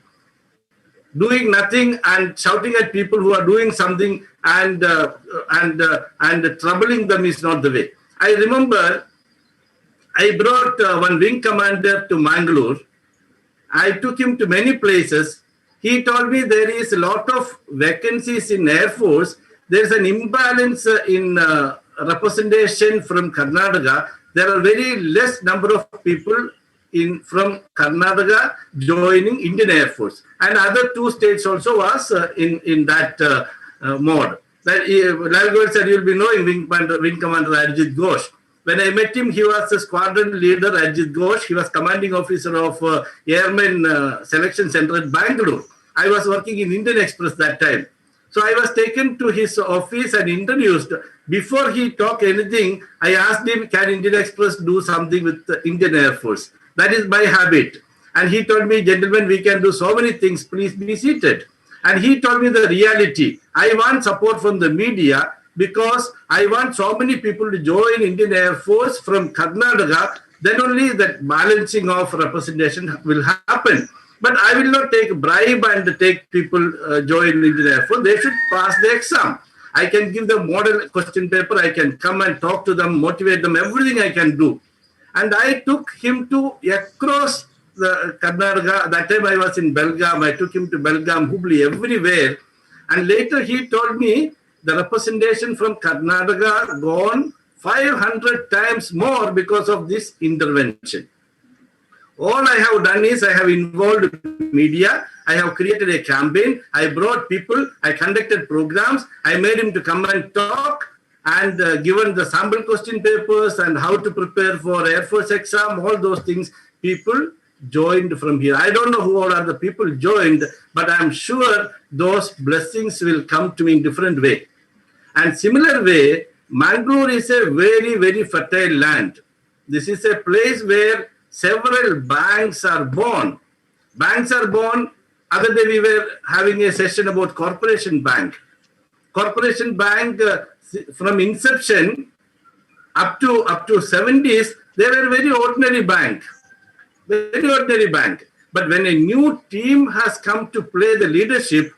Doing nothing and shouting at people who are doing something and troubling them is not the way. I remember I brought one wing commander to Mangalore. I took him to many places. He told me there is a lot of vacancies in Air Force. There is an imbalance in representation from Karnataka. There are very less number of people from Karnataka joining Indian Air Force. And other two states also was in that mode. Like Goel said, you'll be knowing Wing Commander Ajit Ghosh. When I met him, he was a squadron leader, Ajit Ghosh. He was commanding officer of Airmen Selection Center at Bangalore. I was working in Indian Express that time. So I was taken to his office and introduced. Before he talked anything, I asked him, can Indian Express do something with the Indian Air Force? That is my habit. And he told me, gentlemen, we can do so many things. Please be seated. And he told me the reality. I want support from the media because I want so many people to join Indian Air Force from Karnataka. Then only that balancing of representation will happen. But I will not take bribe and take people join Indian Air Force. They should pass the exam. I can give them model question paper. I can come and talk to them, motivate them, everything I can do. And I took him to across the Karnataka. That time I was in Belgaum. I took him to Belgaum, Hubli, everywhere. And later he told me the representation from Karnataka gone 500 times more because of this intervention. All I have done is I have involved media. I have created a campaign. I brought people. I conducted programs. I made him to come and talk and given the sample question papers and how to prepare for Air Force exam, all those things. People joined from here. I don't know who all are the people joined, but I'm sure those blessings will come to me in different way. And similar way, Mangalore is a very, very fertile land. This is a place where several banks are born. Banks are born. Other day we were having a session about Corporation Bank. Corporation Bank, from inception up to 70s, they were very ordinary bank. Very ordinary bank. But when a new team has come to play the leadership,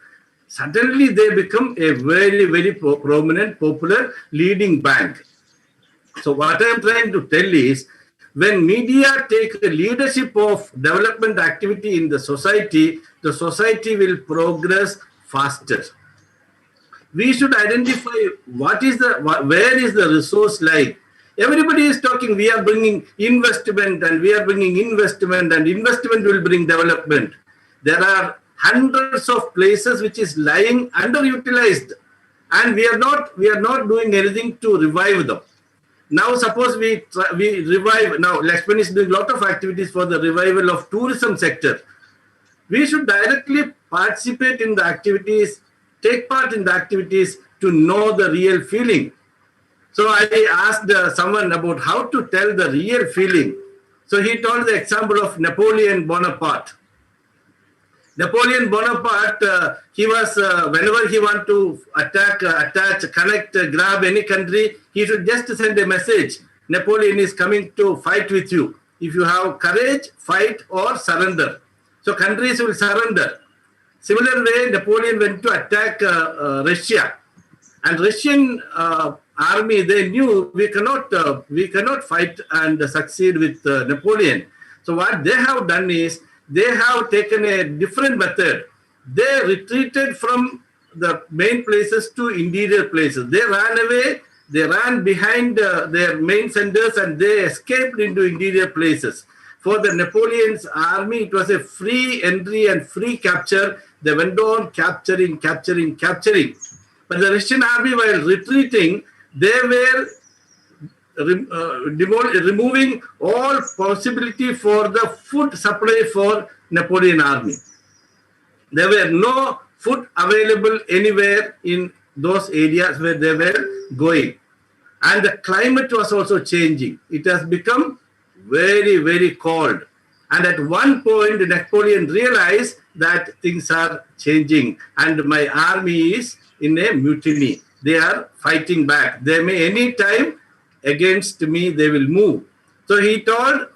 suddenly they become a very, very prominent, popular, leading bank. So what I'm trying to tell is, when media take the leadership of development activity in the society will progress faster. We should identify where is the resource like. Everybody is talking, we are bringing investment and we are bringing investment and investment will bring development. There are hundreds of places which is lying underutilized and we are not doing anything to revive them. Now suppose we revive, now Lakshman is doing a lot of activities for the revival of tourism sector. We should directly participate in the activities, take part in the activities to know the real feeling. So I asked someone about how to tell the real feeling. So he told the example of Napoleon Bonaparte. Napoleon Bonaparte, he was, whenever he want to attach, connect, grab any country, he should just send a message. Napoleon is coming to fight with you. If you have courage, fight or surrender. So countries will surrender. Similar way, Napoleon went to attack Russia, and Russian army, they knew we cannot fight and succeed with Napoleon. So what they have done is they have taken a different method. They retreated from the main places to interior places. They ran away. They ran behind their main centers and they escaped into interior places. For the Napoleon's army, it was a free entry and free capture. They went on capturing. But the Russian army, while retreating, they were removing all possibility for the food supply for Napoleon army. There were no food available anywhere in those areas where they were going. And the climate was also changing. It has become very, very cold. And at one point, Napoleon realized that things are changing and my army is in a mutiny. They are fighting back. They may any time against me, they will move. So he told,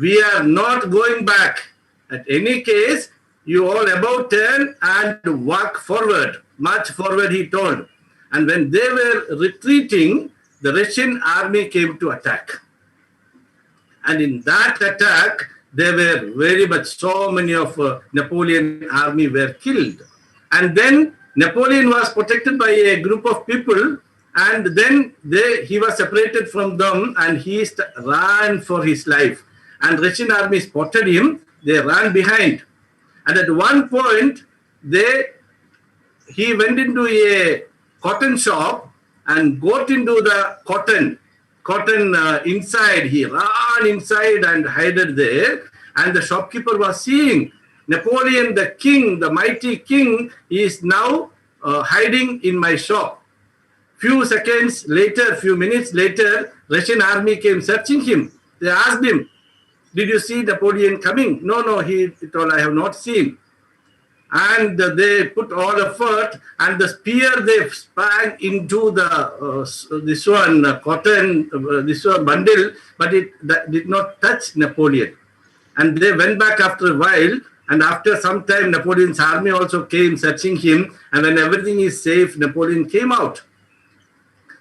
we are not going back. At any case, you all about turn and walk forward. March forward, he told. And when they were retreating, the Russian army came to attack. And in that attack, there were very much, so many of Napoleon army were killed. And then Napoleon was protected by a group of people, and then he was separated from them and he ran for his life. And Russian army spotted him, they ran behind. And at one point, he went into a cotton shop and got into the cotton inside. He ran inside and hid there. And the shopkeeper was seeing Napoleon, the king, the mighty king, is now hiding in my shop. Few minutes later, Russian army came searching him. They asked him, did you see Napoleon coming? No, he told, I have not seen. And they put all effort, and the spear they sprang into this one bundle, but that did not touch Napoleon. And they went back after a while, and after some time, Napoleon's army also came searching him, and when everything is safe, Napoleon came out.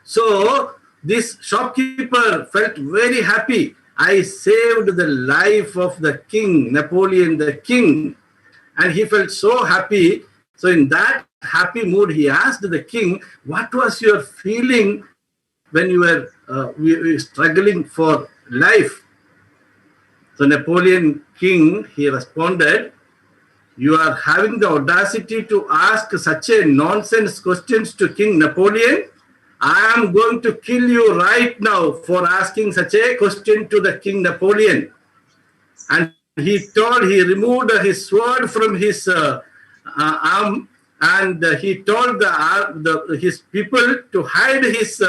So this shopkeeper felt very happy. I saved the life of the king, Napoleon the king. And he felt so happy. So in that happy mood, he asked the king, what was your feeling when you were struggling for life? So Napoleon king, he responded, you are having the audacity to ask such a nonsense questions to King Napoleon. I am going to kill you right now for asking such a question to the King Napoleon. And he removed his sword from his arm, and he told his people to hide his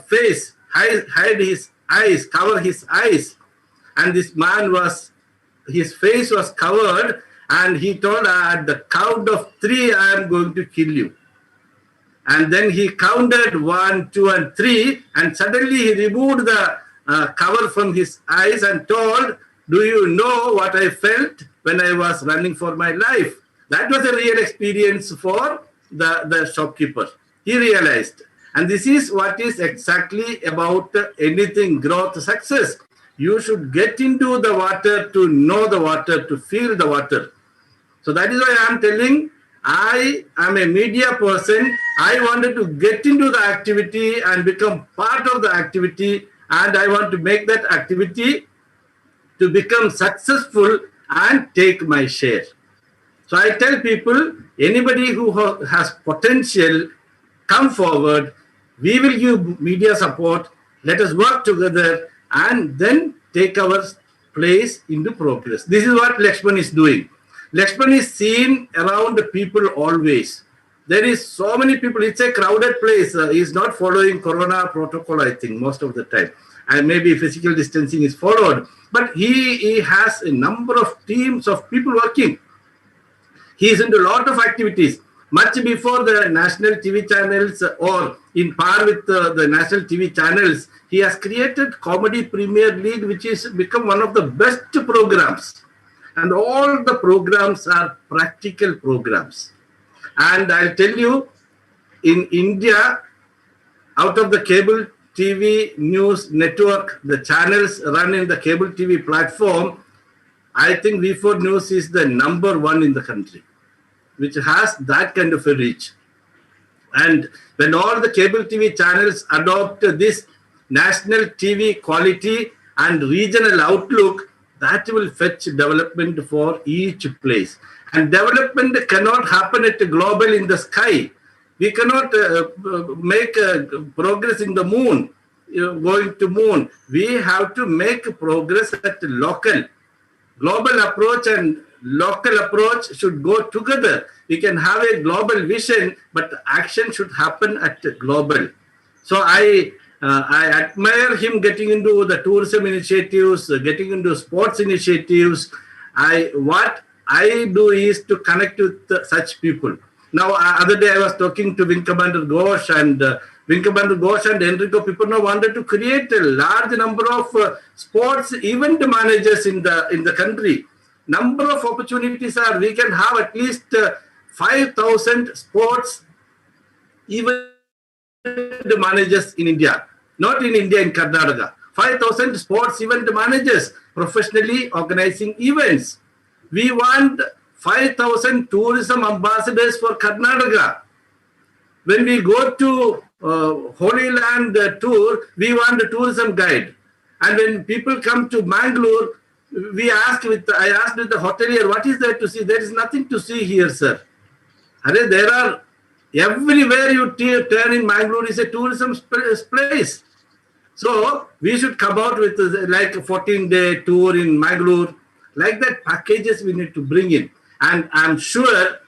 face, hide his eyes, cover his eyes. And this man his face was covered, and he told, at the count of 3, I am going to kill you. And then he counted 1, 2, and 3, and suddenly he removed the cover from his eyes and told, do you know what I felt when I was running for my life? That was a real experience for the shopkeeper. He realized. And this is what is exactly about anything growth success. You should get into the water to know the water, to feel the water. So that is why I am telling, I am a media person. I wanted to get into the activity and become part of the activity, and I want to make that activity to become successful and take my share. So I tell people, anybody who has potential, come forward. We will give media support. Let us work together and then take our place into progress. This is what Lakshman is doing. Lakshman is seen around the people always. There is so many people. It's a crowded place. He is not following Corona protocol, I think, most of the time. And maybe physical distancing is followed. But he has a number of teams of people working. He is into a lot of activities. Much before the national TV channels or in par with the national TV channels, he has created Comedy Premier League, which has become one of the best programs. And all the programs are practical programs. And I'll tell you, in India, out of the cable TV news network, the channels run in the cable TV platform, I think V4 News is the number one in the country, which has that kind of a reach. And when all the cable TV channels adopt this national TV quality and regional outlook, that will fetch development for each place. And development cannot happen at global in the sky. We cannot make progress in the moon, going to moon. We have to make progress at local. Global approach and local approach should go together. We can have a global vision, but action should happen at global. So I admire him getting into the tourism initiatives, getting into sports initiatives. What I do is to connect with such people. Now, other day I was talking to Wing Commander Ghosh, and Wing Commander Ghosh and Enrico Piperno wanted to create a large number of sports event managers in the country. Number of opportunities are, we can have at least 5,000 sports event managers in India. Not in India, in Karnataka. 5,000 sports event managers professionally organizing events. We want 5,000 tourism ambassadors for Karnataka. When we go to Holy Land tour, we want a tourism guide. And when people come to Mangalore, I asked with the hotelier, what is there to see? There is nothing to see here, sir. There are, everywhere you turn in Mangalore is a tourism place. So we should come out with like a 14-day tour in Mangalore. Like that, packages we need to bring in. And I'm sure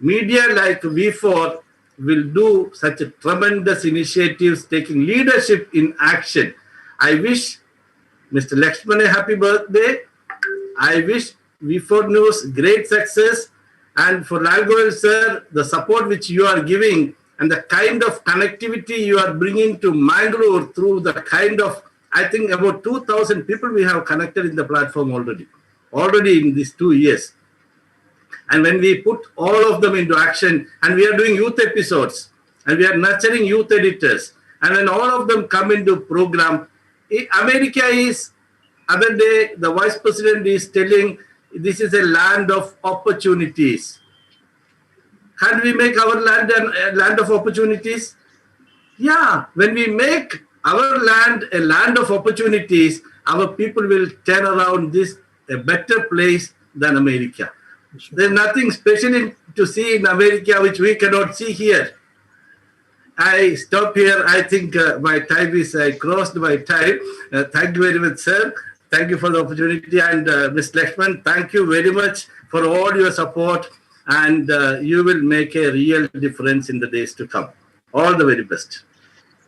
media like V4 will do such a tremendous initiatives, taking leadership in action. I wish Mr. Lakshman a happy birthday. I wish V4 News great success. And for Goel sir, the support which you are giving and the kind of connectivity you are bringing to Mangalore through the kind of, I think about 2,000 people we have connected in the platform already in these 2 years. And when we put all of them into action, and we are doing youth episodes, and we are nurturing youth editors, and when all of them come into program, America is, other day, the vice president is telling, this is a land of opportunities. Can we make our land a land of opportunities? Yeah, when we make our land a land of opportunities, our people will turn around this a better place than America. There's nothing special to see in America which we cannot see here. I stop here. I think my time is, I crossed my time. Thank you very much, sir. Thank you for the opportunity. And Ms. Lakshman, thank you very much for all your support. And you will make a real difference in the days to come. All the very best.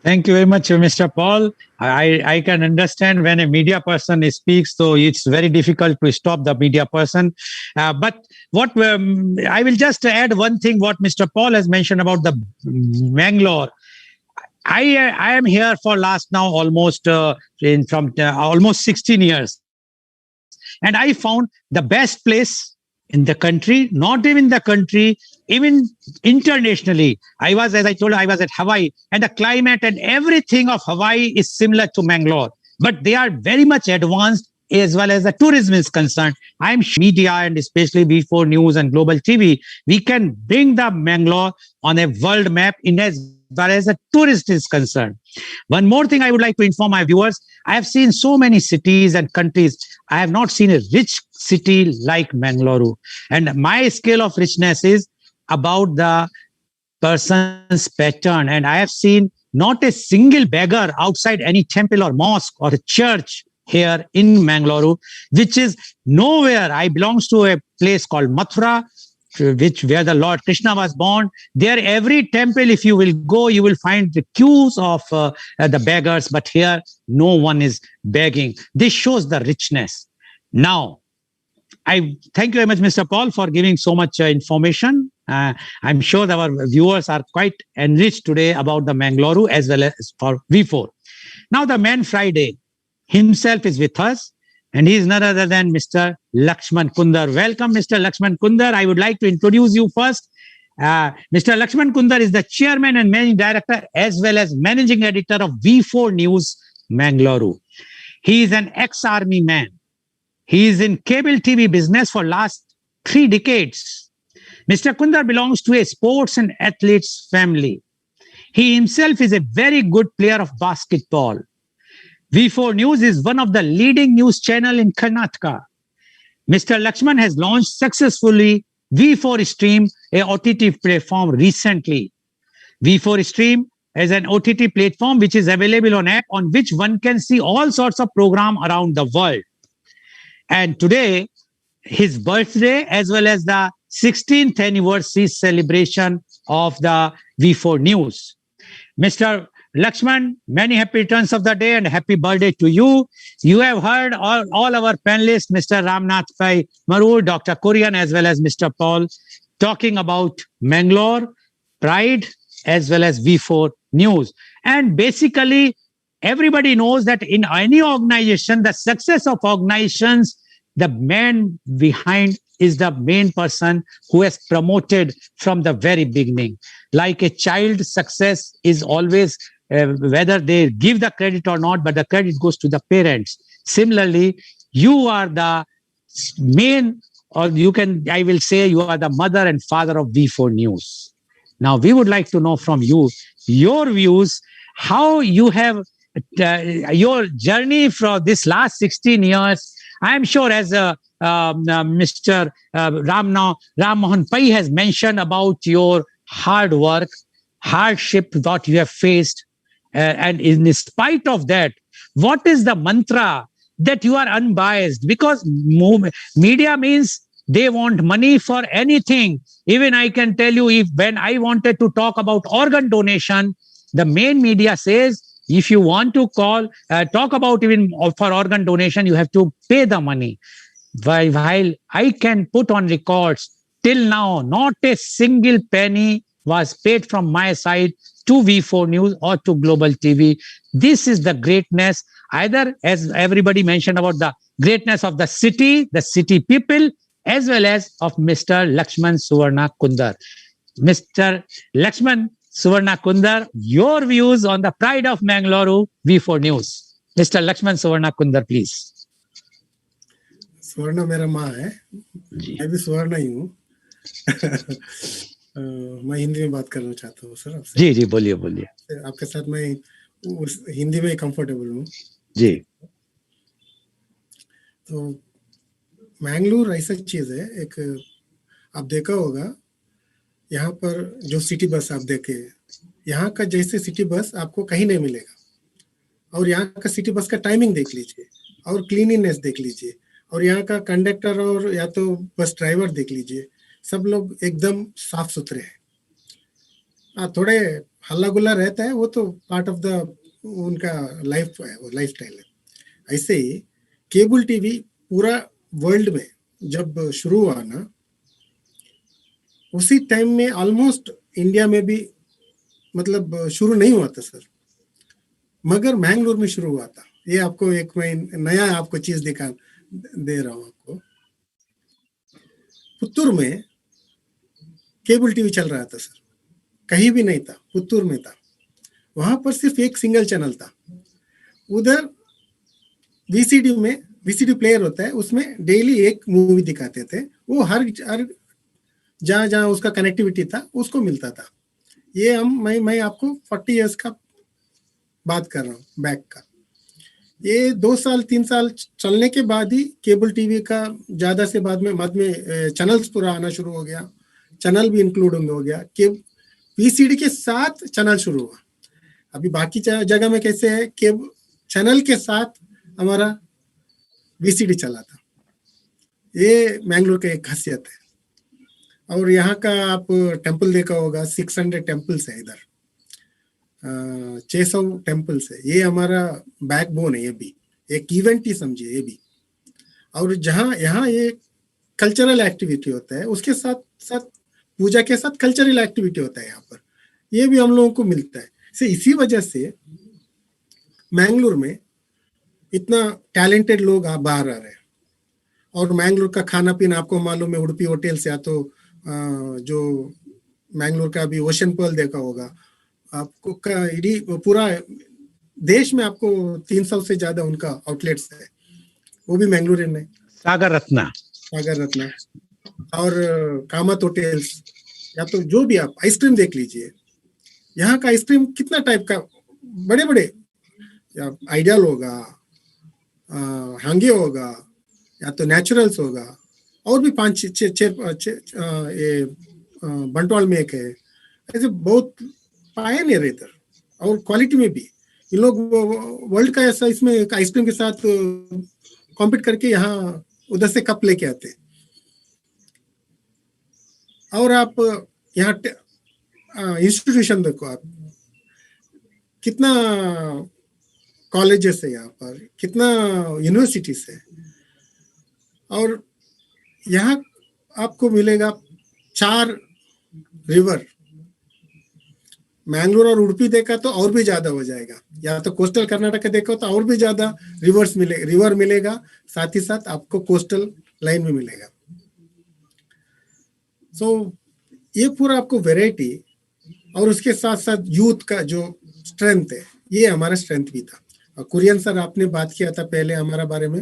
Thank you very much, Mr. Paul. I can understand when a media person speaks, so it's very difficult to stop the media person. But what I will just add one thing, what Mr. Paul has mentioned about the Mangalore. I am here for last now almost almost 16 years. And I found the best place in the country, not even the country, even internationally. I was, as I told you, I was at Hawaii, and the climate and everything of Hawaii is similar to Mangalore, but they are very much advanced as well as the tourism is concerned. I'm sure media, and especially V4 News and Global TV, we can bring the Mangalore on a world map in as far as the tourist is concerned. One more thing I would like to inform my viewers. I have seen so many cities and countries. I have not seen a rich city like Mangalore. And my scale of richness is about the person's pattern. And I have seen not a single beggar outside any temple or mosque or a church here in Mangalore, which is nowhere. I belongs to a place called Mathura, where the Lord Krishna was born. There, every temple, if you will go, you will find the queues of the beggars. But here, no one is begging. This shows the richness. Now, I thank you very much, Mr. Paul, for giving so much information. I'm sure that our viewers are quite enriched today about the Mangalore as well as for V4. Now, the man Friday himself is with us. and he is none other than Mr. Lakshman Kundar. Welcome, Mr. Lakshman Kundar. I would like to introduce you first. Mr. Lakshman Kundar is the chairman and managing director as well as managing editor of V4NEWS, Mangalore. He is an ex-army man. He is in cable TV business for last 3 decades. Mr. Kundar belongs to a sports and athletes family. He himself is a very good player of basketball. V4NEWS is one of the leading news channel in Karnataka. Mr. Lakshman has launched successfully V4 Stream, a OTT platform recently. V4 Stream is an OTT platform which is available on app on which one can see all sorts of program around the world. And today, his birthday as well as the 16th anniversary celebration of the V4NEWS. Mr. Lakshman, many happy returns of the day and happy birthday to you. You have heard all our panelists, Mr. Ramnath Pai Marur, Dr. Kurian, as well as Mr. Paul, talking about Mangalore, Pride, as well as V4NEWS. And basically, everybody knows that in any organization, the success of organizations, the man behind is the main person who has promoted from the very beginning. Like a child, success is always whether they give the credit or not, but the credit goes to the parents. Similarly, you are the main, or I will say you are the mother and father of V4NEWS. Now, we would like to know from you, your views, how you have your journey from this last 16 years. I am sure as Mr. Ram Mohan Pai has mentioned about your hard work, hardship that you have faced. And in spite of that, what is the mantra that you are unbiased? Because media means they want money for anything. Even I can tell you, when I wanted to talk about organ donation, the main media says, if you want to talk about even for organ donation, you have to pay the money. While I can put on records, till now, not a single penny was paid from my side to V4NEWS or to Global TV. This is the greatness, either as everybody mentioned about the greatness of the city people, as well as of Mr. Lakshman Suvarna Kundar. Mr. Lakshman Suvarna Kundar, your views on the pride of Mangalore, V4NEWS. Mr. Lakshman Suvarna Kundar, please. सुवर्णा मेरा माँ है, मैं भी सुवर्णा ही हूँ। मैं हिंदी में बात करना चाहता हूँ सर आपसे। जी बोलिए आपके साथ मैं हिंदी में कंफर्टेबल हूँ जी। तो मैंगलोर ऐसा चीज है, एक आप देखा होगा, यहाँ पर जो सिटी बस आप देखे, यहाँ का जैसे सिटी बस आपको कहीं नहीं मिलेगा। और यहाँ का सिटी बस का टाइमिंग देख लीजिए और क्लीनिनेस देख लीजिए, और यहाँ का कंडक्टर और या तो बस ड्राइवर देख लीजिए, सब लोग एकदम साफ सुथरे हैं। थोड़े हल्ला गुल्ला रहता है, वो तो पार्ट ऑफ द उनका लाइफ है, वो लाइफ स्टाइल है। ऐसे ही केबल टीवी पूरा वर्ल्ड में जब शुरू हुआ ना, उसी टाइम में ऑलमोस्ट इंडिया में भी मतलब शुरू नहीं हुआ था सर, मगर मैंगलोर में शुरू हुआ था। ये आपको एक मैं नया आपको चीज दे रहा हूँ आपको। पुत्तूर में केबल टीवी चल रहा था सर, कहीं भी नहीं था, पुत्तूर में था। वहां पर सिर्फ एक सिंगल चैनल था। उधर वीसीडी प्लेयर होता है, उसमें डेली एक मूवी दिखाते थे, वो हर जहाँ उसका कनेक्टिविटी था उसको मिलता था। ये मैं आपको 40 इयर्स का बात कर रहा हूँ बैक का। ये 2 साल 3 साल चलने के बाद ही केबल टीवी का ज्यादा से बाद में चैनल्स पूरा आना शुरू हो गया, चैनल भी इंक्लूड हो गया कि वीसीडी के साथ चैनल शुरू हुआ। अभी बाकी जगह में कैसे है, केबल चैनल के साथ हमारा वीसीडी चला था। ये मैंगलोर का एक खासियत है। और यहाँ का आप टेम्पल देखा होगा, 600 टेम्पल्स है इधर, 600 टेम्पल्स है। ये हमारा बैकबोन है, ये भी एक इवेंट ही समझिए ये भी। और जहाँ यहाँ ये कल्चरल एक्टिविटी होता है, उसके साथ साथ पूजा के साथ कल्चरल एक्टिविटी होता है यहाँ पर, ये भी हम लोगों को मिलता है। इसी वजह से मैंगलोर में इतना टैलेंटेड लोग बाहर आ रहे हैं। और मैंगलोर का खाना पीना आपको मालूम है, उडुपी होटल से या तो जो मैंगलोर का अभी ओशन पर्ल देखा होगा आपको, पूरा देश में आपको 300 से ज्यादा उनका आउटलेट्स है, वो भी मैंगलोर में। सागर रत्ना और कामत होटल्स, या तो जो भी आप आइसक्रीम देख लीजिए, यहाँ का आइसक्रीम कितना टाइप का, बड़े बड़े आइडियल होगा, हांगे होगा, या तो नेचुरल्स होगा, और भी 5-6 ये बंटवाल में एक है, ऐसे बहुत पायनियर इधर। और क्वालिटी में भी ये लोग वर्ल्ड का ऐसा इसमें आइसक्रीम के साथ कॉम्पीट करके यहाँ उधर से कप लेके आते हैं। और आप यहाँ इंस्टीट्यूशन देखो, आप कितना कॉलेजेस है यहाँ पर, कितना यूनिवर्सिटीज है, और यहाँ आपको मिलेगा 4 रिवर। मैंगलोर और उडुपी देखा तो और भी ज्यादा हो जाएगा, या तो कोस्टल कर्नाटक देखा तो और भी ज्यादा रिवर मिलेगा, साथ ही साथ आपको कोस्टल लाइन भी मिलेगा। सो ये पूरा आपको वैरायटी, और उसके साथ साथ यूथ का जो स्ट्रेंथ है, ये हमारा स्ट्रेंथ भी था। और कुरियन सर आपने बात किया था पहले हमारा बारे में,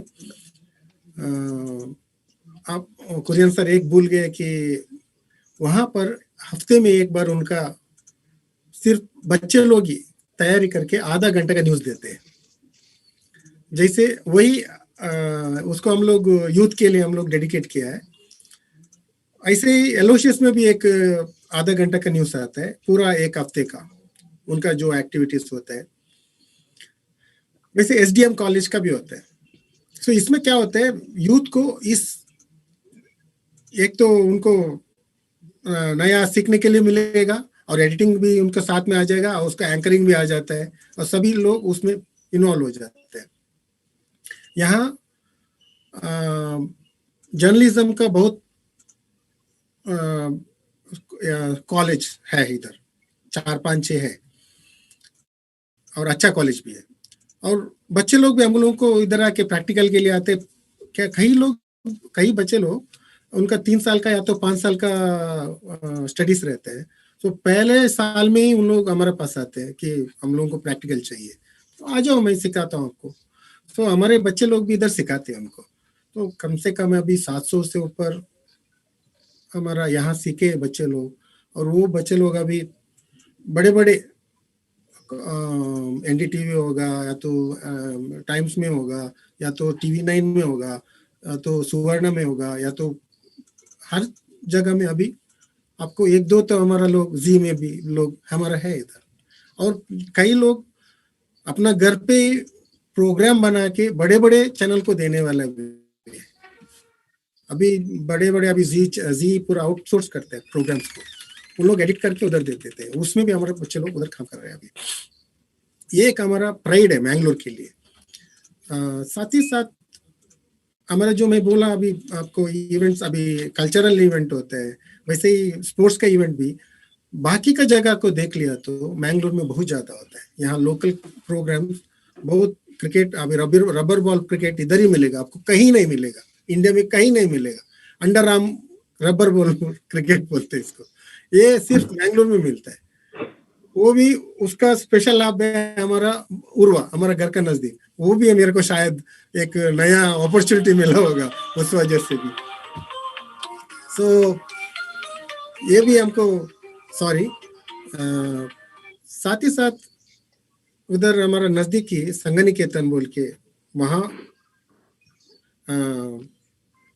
आप कुरियन सर एक भूल गए कि वहां पर हफ्ते में एक बार उनका सिर्फ बच्चे लोग ही तैयारी करके आधा घंटे का न्यूज देते हैं। जैसे वही उसको हम लोग यूथ के लिए हम लोग डेडिकेट किया है। ऐसे ही एलोशियस में भी एक आधा घंटा का न्यूज आता है, पूरा एक हफ्ते का उनका जो एक्टिविटीज होता है। वैसे एसडीएम कॉलेज का भी होता है। सो इसमें क्या होता है, यूथ को एक तो उनको नया सीखने के लिए मिलेगा, और एडिटिंग भी उनके साथ में आ जाएगा, और उसका एंकरिंग भी आ जाता है, और सभी लोग उसमें इन्वॉल्व हो जाते हैं। यहाँ जर्नलिज्म का बहुत कॉलेज है इधर, 4-5-6 है, और अच्छा कॉलेज भी है। और बच्चे लोग भी हम लोगों को इधर आके प्रैक्टिकल के लिए आते। क्या कई बच्चे लोग उनका 3 साल का या तो 5 साल का स्टडीज रहते हैं, तो पहले साल में ही उन लोग हमारे पास आते हैं कि हम लोगों को प्रैक्टिकल चाहिए, तो आ जाओ मैं सिखाता हूँ आपको। तो हमारे बच्चे लोग भी इधर सिखाते हैं हमको। तो कम से कम अभी 700 से ऊपर हमारा यहाँ सीखे बच्चे लोग, और वो बच्चे लोग अभी बड़े बड़े एनडीटीवी होगा, या तो टाइम्स में होगा, या तो TV9 में होगा, या तो सुवर्ण में होगा, या तो हर जगह में अभी आपको 1-2 तो हमारा लोग जी में भी लोग हमारा है इधर। और कई लोग अपना घर पे प्रोग्राम बना के बड़े बड़े चैनल को देने वाला भी है। अभी बड़े बड़े अभी जी पूरा आउटसोर्स करते हैं प्रोग्राम्स को, उन लोग एडिट करके उधर दे देते हैं। उसमें भी हमारे बच्चे लोग उधर काम कर रहे हैं अभी। ये एक हमारा प्राइड है मैंगलोर के लिए। साथ ही साथ हमारा जो मैं बोला अभी आपको, इवेंट्स अभी कल्चरल इवेंट होते हैं, वैसे ही स्पोर्ट्स का इवेंट भी बाकी का जगह को देख लिया तो मैंगलोर में बहुत ज्यादा होता है। यहाँ लोकल प्रोग्राम्स बहुत, क्रिकेट अभी रबर बॉल क्रिकेट इधर ही मिलेगा, आपको कहीं नहीं मिलेगा, इंडिया में कहीं नहीं मिलेगा। Under arm rubber ball cricket बोलते हैं इसको, ये सिर्फ मैंगलोर में मिलता है। वो भी उसका स्पेशल लाभ है हमारा उर्वा, हमारा घर का नजदीक, वो भी मेरे को शायद एक नया अपॉर्चुनिटी मिला होगा उस वजह से भी। सो ये भी हमको साथ ही साथ उधर हमारा नजदीकी संगनिकेतन बोल के वहाँ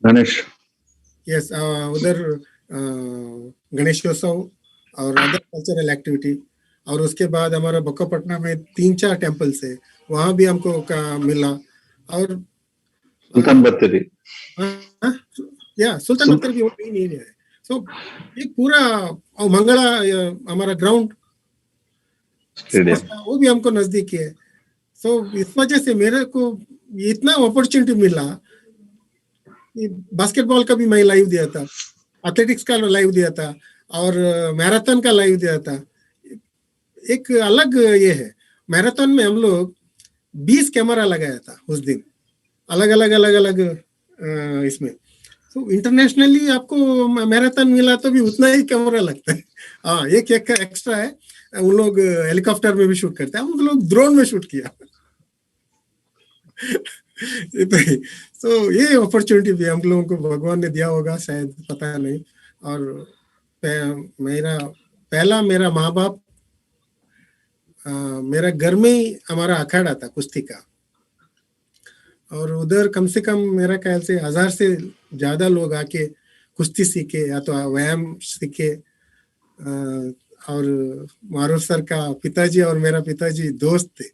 गणेश, यस, उधर गणेशोत्सव और अदर कल्चरल एक्टिविटी। और उसके बाद हमारा बक्कापट्टनम में 3-4 टेम्पल्स है, वहाँ भी हमको मिला। और सुल्तान बत्तरी, सुल्तान बत्तरी भी नहीं है। सो ये पूरा, और मंगला हमारा ग्राउंड स्टेडियम, वो भी हमको नजदीक है। सो इस वजह से मेरे को इतना अपॉर्चुनिटी मिला। बास्केटबॉल का भी मैं लाइव दिया था, एथलेटिक्स का लाइव दिया था, और मैराथन का लाइव दिया था। एक अलग ये है, मैराथन में हम लोग 20 कैमरा लगाया था उस दिन, अलग अलग इसमें। तो इंटरनेशनली आपको मैराथन मिला तो भी उतना ही कैमरा लगता है। हाँ, एक एक्स्ट्रा है, उन लोग हेलीकॉप्टर में भी शूट करते हैं, हम लोग ड्रोन में शूट किया। तो ये अपॉर्चुनिटी भी हम लोगों को भगवान ने दिया होगा शायद, पता नहीं। और मेरा माँ बाप, मेरा घर में ही हमारा अखाड़ा था कुश्ती का, और उधर कम से कम मेरा ख्याल से 1000 से ज्यादा लोग आके कुश्ती सीखे या तो व्यायाम सीखे। और मारूर सर का पिताजी और मेरा पिताजी दोस्त थे,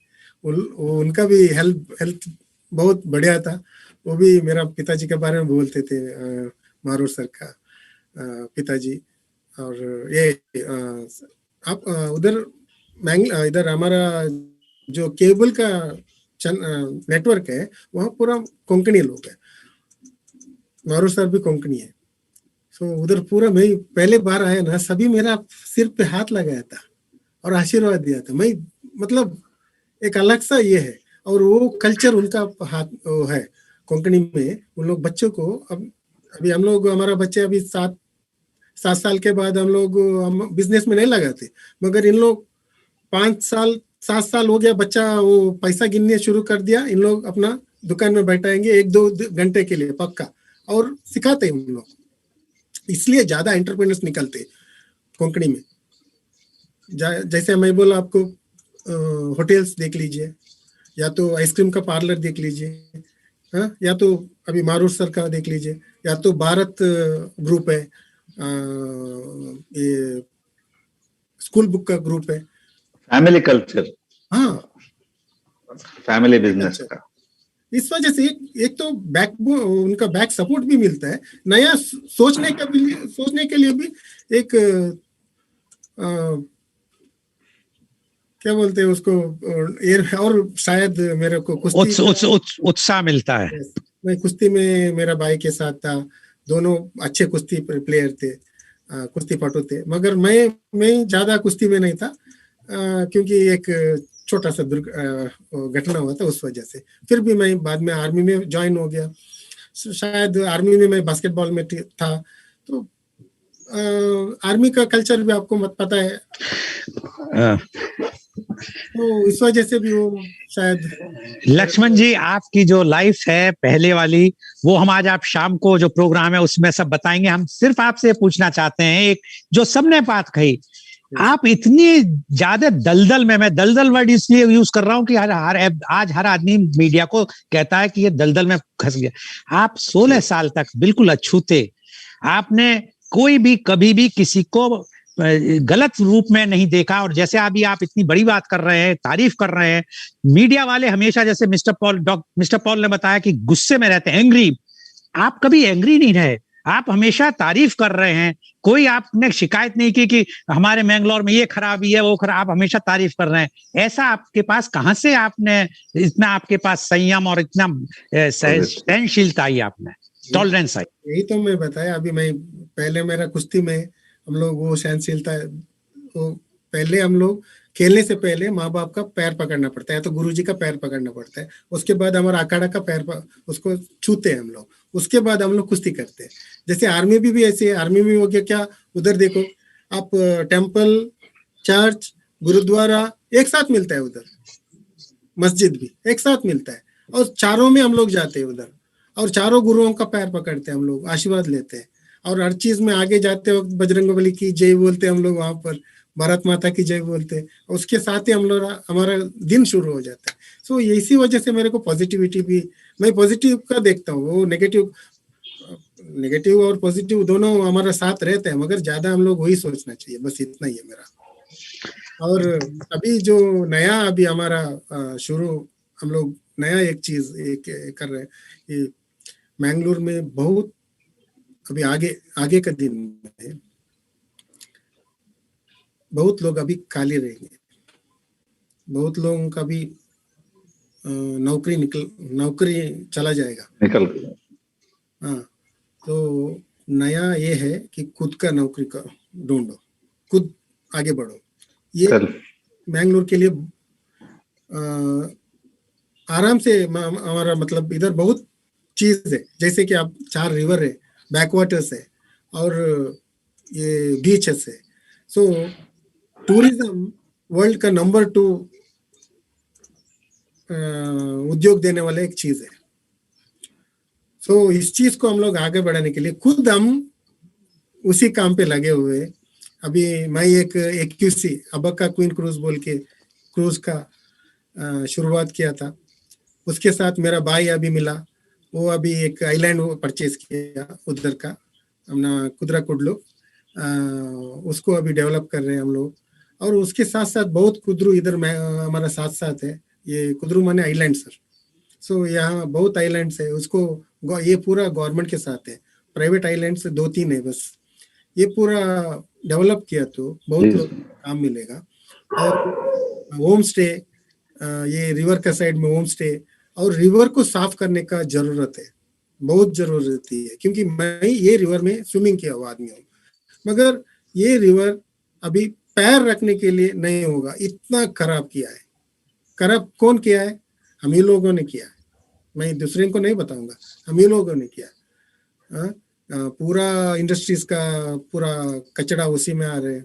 उनका भी हेल्थ बहुत बढ़िया था। वो भी मेरा पिताजी के बारे में बोलते थे, मारूर सर का पिताजी। और ये आप इधर हमारा जो केबल का नेटवर्क है वहाँ पूरा कोंकणी लोग है, मारूर सर भी कोंकणी है। तो उधर पूरा मैं पहले बार आया ना, सभी मेरा सिर पे हाथ लगाया था और आशीर्वाद दिया था। मैं मतलब एक अलग सा ये है, और वो कल्चर उनका हाथ वो है कोंकणी में। उन लोग बच्चों को अभी हम लोग, हमारा बच्चे अभी 7 साल के बाद हम बिजनेस में नहीं लगाते, मगर इन लोग 7 साल हो गया, बच्चा वो पैसा गिनने शुरू कर दिया। इन लोग अपना दुकान में बैठाएंगे 1-2 घंटे के लिए पक्का, और सिखाते हैं उन लोग। इसलिए ज्यादा एंटरप्रेन्योर्स निकलते कोंकणी में। जैसे मैं बोला आपको, होटल्स देख लीजिए, या तो आइसक्रीम का पार्लर देख लीजिए, हाँ, या तो अभी मारूर सर का देख लीजिए, या तो भारत ग्रुप है, ये स्कूल बुक का ग्रुप है, फैमिली कल्चर, हाँ, फैमिली बिजनेस का। इस वजह से एक तो उनका बैक सपोर्ट भी मिलता है, नया सोचने के लिए भी एक क्या बोलते हैं उसको, और शायद मेरे को कुश्ती उत्साह मिलता है। मैं कुश्ती में मेरा भाई के साथ था, दोनों अच्छे कुश्ती प्लेयर थे, कुश्ती पटु थे, मगर मैं ज्यादा कुश्ती में नहीं था, क्योंकि एक छोटा सा घटना हुआ था उस वजह से। फिर भी मैं बाद में आर्मी में ज्वाइन हो गया, शायद आर्मी में मैं बास्केटबॉल में था। तो आर्मी का कल्चर भी आपको मत पता है, तो इस वजह से भी वो शायद। लक्ष्मण जी, आपकी जो लाइफ है पहले वाली, वो हम आज आप शाम को जो प्रोग्राम है उसमें सब बताएंगे। हम सिर्फ आपसे पूछना चाहते हैं, एक जो सबने बात कही, आप इतनी ज्यादा दलदल में, मैं दलदल वर्ड इसलिए यूज कर रहा हूं कि आज हर आदमी मीडिया को कहता है कि ये दलदल में फंस गया। आप 16 साल तक बिल्कुल अछूते, आपने कोई भी कभी भी किसी को गलत रूप में नहीं देखा। और जैसे अभी आप इतनी बड़ी बात कर रहे हैं, तारीफ कर रहे हैं, मीडिया वाले हमेशा, जैसे मिस्टर पॉल ने बताया कि गुस्से में रहते हैं, एंग्री। आप कभी एंग्री नहीं रहे, आप हमेशा तारीफ कर रहे हैं। कोई आपने शिकायत नहीं की कि हमारे मैंगलोर में ये खराबी है वो खराब, आप हमेशा तारीफ कर रहे हैं। ऐसा आपके पास कहां से आपने इतना, आपके पास संयम और इतना सहनशीलता आई, आपने टॉलरेंस आई? यही तो मैं बताया अभी। मैं पहले मेरा कुश्ती में हम लोग वो सहनशीलता, वो पहले हम लोग खेलने से पहले माँ बाप का पैर पकड़ना पड़ता है, तो गुरुजी का पैर पकड़ना पड़ता है। उसके बाद हमारा अखाड़ा का पैर उसको छूते हैं हम लोग, उसके बाद हम लोग कुश्ती करते हैं। जैसे आर्मी भी ऐसे, आर्मी में हो गया क्या, उधर देखो आप, टेम्पल, चर्च, गुरुद्वारा एक साथ मिलता है उधर, मस्जिद भी एक साथ मिलता है, और चारों में हम लोग जाते हैं उधर, और चारों गुरुओं का पैर पकड़ते हैं हम लोग, आशीर्वाद लेते हैं। और हर चीज में आगे जाते वक्त बजरंगबली की जय बोलते हैं हम लोग, वहां पर भारत माता की जय बोलते हैं, उसके साथ ही हम लोग हमारा दिन शुरू हो जाता है। सो इसी वजह से मेरे को पॉजिटिविटी भी, मैं पॉजिटिव का देखता हूँ, वो नेगेटिव और पॉजिटिव दोनों हमारा साथ रहते हैं, मगर ज्यादा हम लोग वही सोचना चाहिए, बस इतना ही है मेरा। और अभी जो नया अभी हमारा शुरू, हम लोग नया एक चीज कर रहे हैं, मैंगलोर में बहुत अभी आगे का दिन में बहुत लोग अभी खाली रहेंगे, बहुत लोगों का भी नौकरी चला जाएगा, निकल। हाँ, तो नया ये है कि खुद का नौकरी का ढूंढो, खुद आगे बढ़ो। ये मैंगलोर के लिए आराम से हमारा मतलब इधर बहुत चीज है, जैसे कि आप 4 रिवर है, बैकवाटर्स है और ये बीचेस है। सो टूरिज्म वर्ल्ड का नंबर 2 उद्योग देने वाला एक चीज है। सो इस चीज को हम लोग आगे बढ़ाने के लिए खुद हम उसी काम पे लगे हुए। अभी मैं एक QC अबक्का क्वीन क्रूज बोल के क्रूज का शुरुआत किया था। उसके साथ मेरा भाई अभी मिला, वो अभी एक आइलैंड परचेज किया उधर का अपना कुदरा कुडलो, उसको अभी डेवलप कर रहे हैं हम लोग। और उसके साथ साथ बहुत कुदरू इधर में हमारा साथ साथ है, ये कुदरू माने आइलैंड सर। सो यहाँ बहुत आइलैंड्स है, उसको ये पूरा गवर्नमेंट के साथ है, प्राइवेट आइलैंड्स 2-3 है बस। ये पूरा डेवलप किया तो बहुत लोग काम मिलेगा। और होम स्टे, ये रिवर का साइड में होम स्टे, और रिवर को साफ करने का जरूरत है, बहुत जरूरत है, क्योंकि मैं ये रिवर में स्विमिंग किया हुआ आदमी हूँ, मगर ये रिवर अभी पैर रखने के लिए नहीं होगा, इतना खराब किया है। खराब कौन किया है? हम ही लोगों ने किया है, मैं दूसरे को नहीं बताऊंगा, हम ही लोगों ने किया। पूरा इंडस्ट्रीज का पूरा कचरा उसी में आ रहे हैं,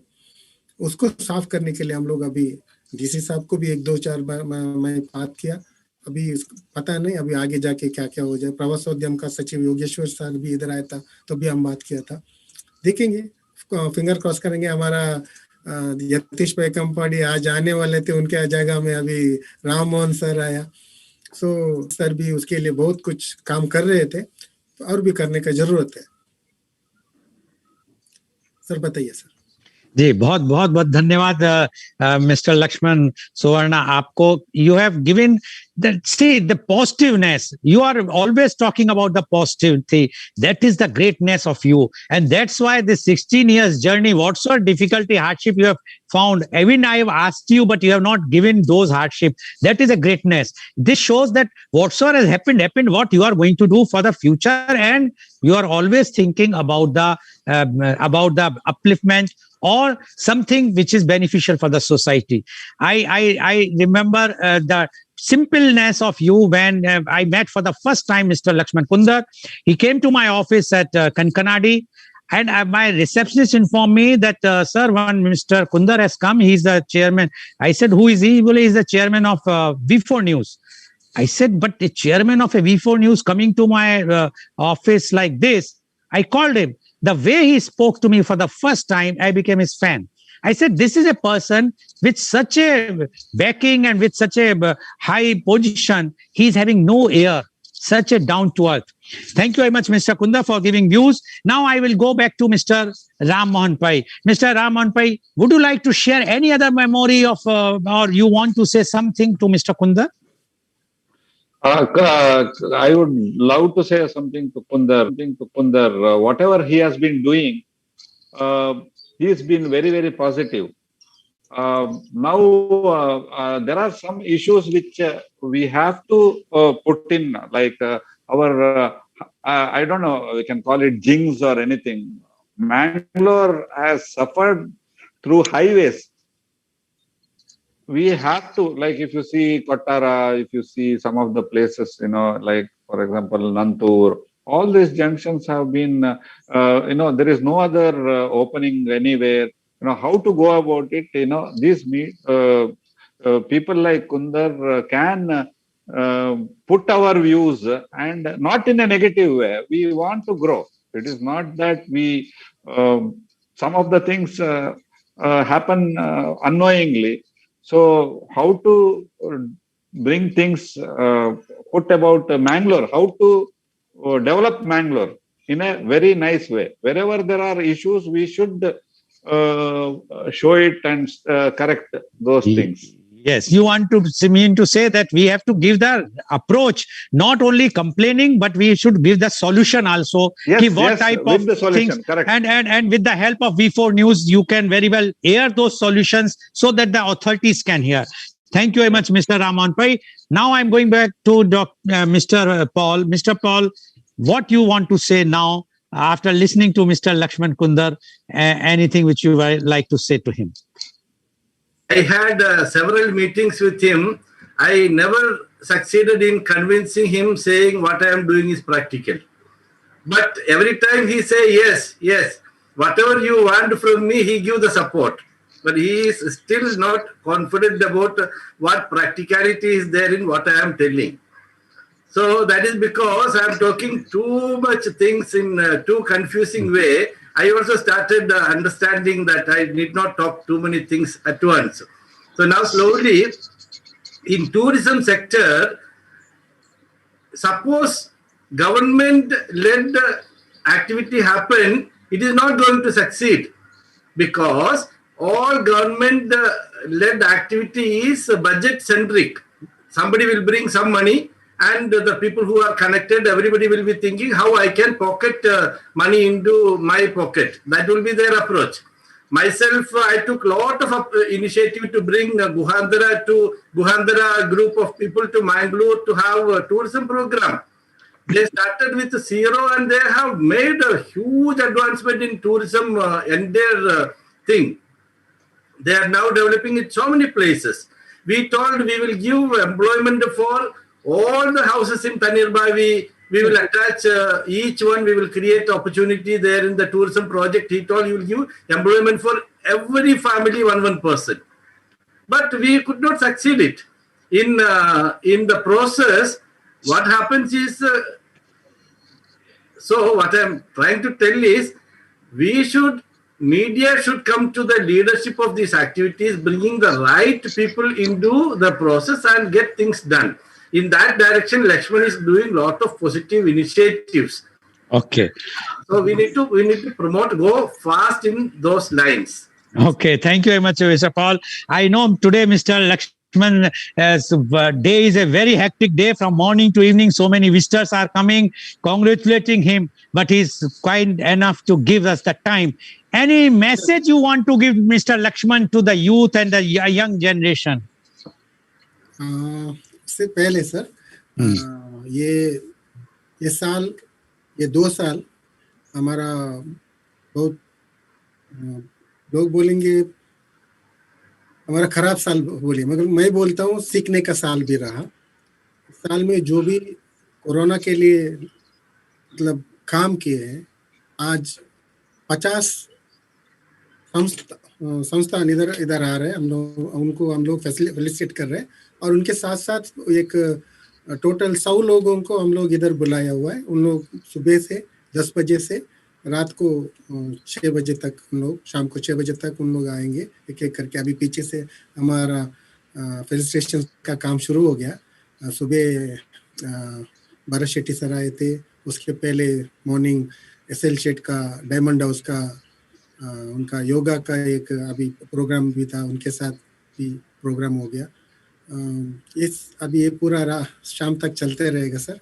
उसको साफ करने के लिए हम लोग अभी डीसी साहब को भी 1-2-4 बार मैं बात किया। अभी पता नहीं अभी आगे जाके क्या क्या हो जाए। प्रवासोद्यम का सचिव योगेश्वर सर भी इधर आया था, तो भी हम बात किया था, देखेंगे, फिंगर क्रॉस करेंगे। हमारा यतीश भाई कंपाड़ी आज आने वाले थे, उनके जगह में अभी राम मोहन सर आया। सो सर भी उसके लिए बहुत कुछ काम कर रहे थे, तो और भी करने का जरूरत है। सर बताइए सर। जी बहुत बहुत बहुत धन्यवाद मिस्टर लक्ष्मण सुवर्णा आपको। You have given the positiveness. You are always talking about the positivity. That is the greatness of you, and that's why this 16 years journey, whatsoever difficulty, hardship you have found, even I have asked you, but you have not given those hardship. That is a greatness. This shows that whatsoever has happened, what you are going to do for the future, and you are always thinking about the upliftment or something which is beneficial for the society. I remember the simpleness of you when I met for the first time Mr. Lakshman Kundar. He came to my office at Kankanadi, and my receptionist informed me that, sir, one Mr. Kundar has come. He's the chairman. I said, who is he? Well, he's the chairman of V4NEWS. I said, but the chairman of a V4NEWS coming to my office like this. I called him. The way he spoke to me for the first time, I became his fan. I said, this is a person with such a backing and with such a high position. He's having no air, such a down to earth. Thank you very much, Mr. Kundar, for giving views. Now I will go back to Mr. Ram Mohan Pai. Mr. Ram Mohan Pai, would you like to share any other memory of, or you want to say something to Mr. Kundar? I would love to say something to Kundar. Whatever he has been doing, he's been very, very positive. Now there are some issues which we have to put in, like our, I don't know, we can call it jinx or anything. Mangalore has suffered through highways. We have to, like if you see Kottara, if you see some of the places, like for example, Nantur, all these junctions have been, there is no other opening anywhere. How to go about it, these people like Kundar can put our views, and not in a negative way. We want to grow. It is not that we, some of the things happen unknowingly. So how to bring things, put about Mangalore, how to develop Mangalore in a very nice way. Wherever there are issues, we should show it and correct those things. Yes, you want to mean to say that we have to give the approach, not only complaining, but we should give the solution also. Yes, what type of the solution, things, correct. And with the help of V4NEWS, you can very well air those solutions so that the authorities can hear. Thank you very much, Mr. Raman Pai. Now I'm going back to Mr. Paul. Mr. Paul, what you want to say now after listening to Mr. Lakshman Kundar? Anything which you would like to say to him? I had several meetings with him. I never succeeded in convincing him, saying what I am doing is practical. But every time he say yes, yes, whatever you want from me, he give the support. But he is still not confident about what practicality is there in what I am telling. So that is because I am talking too much things in too confusing way. I also started understanding that I need not talk too many things at once. So now slowly, in tourism sector, suppose government-led activity happen, it is not going to succeed because all government-led activity is budget-centric. Somebody will bring some money, and the people who are connected, everybody will be thinking how I can pocket money into my pocket. That will be their approach. Myself, I took a lot of initiative to bring Guhandara group of people to Mangalore to have a tourism program. They started with zero and they have made a huge advancement in tourism entire thing. They are now developing in so many places. We told we will give employment for all the houses in Tanirbavi. We will attach each one, we will create opportunity there in the tourism project. He told you will give employment for every family, one person. But we could not succeed it. In the process, what happens is, so what I am trying to tell is, media should come to the leadership of these activities, bringing the right people into the process and get things done. In that direction, Lakshman is doing a lot of positive initiatives. Okay. So we need to promote, go fast in those lines. Okay. Thank you very much, Mr. Paul. I know today, Mr. Lakshman, day is a very hectic day from morning to evening. So many visitors are coming, congratulating him, but he's kind enough to give us the time. Any message you want to give, Mr. Lakshman, to the youth and the young generation? इससे पहले sir ये साल, ये 2 साल हमारा बहुत लोग बोलेंगे हमारा खराब साल बोले, मगर मैं बोलता हूँ सीखने का साल भी रहा। इस साल में जो भी कोरोना के लिए मतलब काम किए हैं, आज 50 संस्था इधर आ रहे हैं, हम लोग फैसिलिटेट कर रहे हैं और उनके साथ साथ एक टोटल 100 लोगों को हम लोग इधर बुलाया हुआ है। उन लोग सुबह से 10 बजे से रात को 6 बजे तक, उन लोग शाम को 6 बजे तक उन लोग आएंगे एक एक करके। अभी पीछे से हमारा फैसिलिटेशन का काम शुरू हो गया। सुबह भारत शेट्टी सर आए थे, उसके पहले मॉर्निंग SL शेट का डायमंड हाउस का उनका योगा का एक अभी प्रोग्राम भी था, उनके साथ भी प्रोग्राम हो गया। अभी ये पूरा शाम तक चलते रहेगा सर।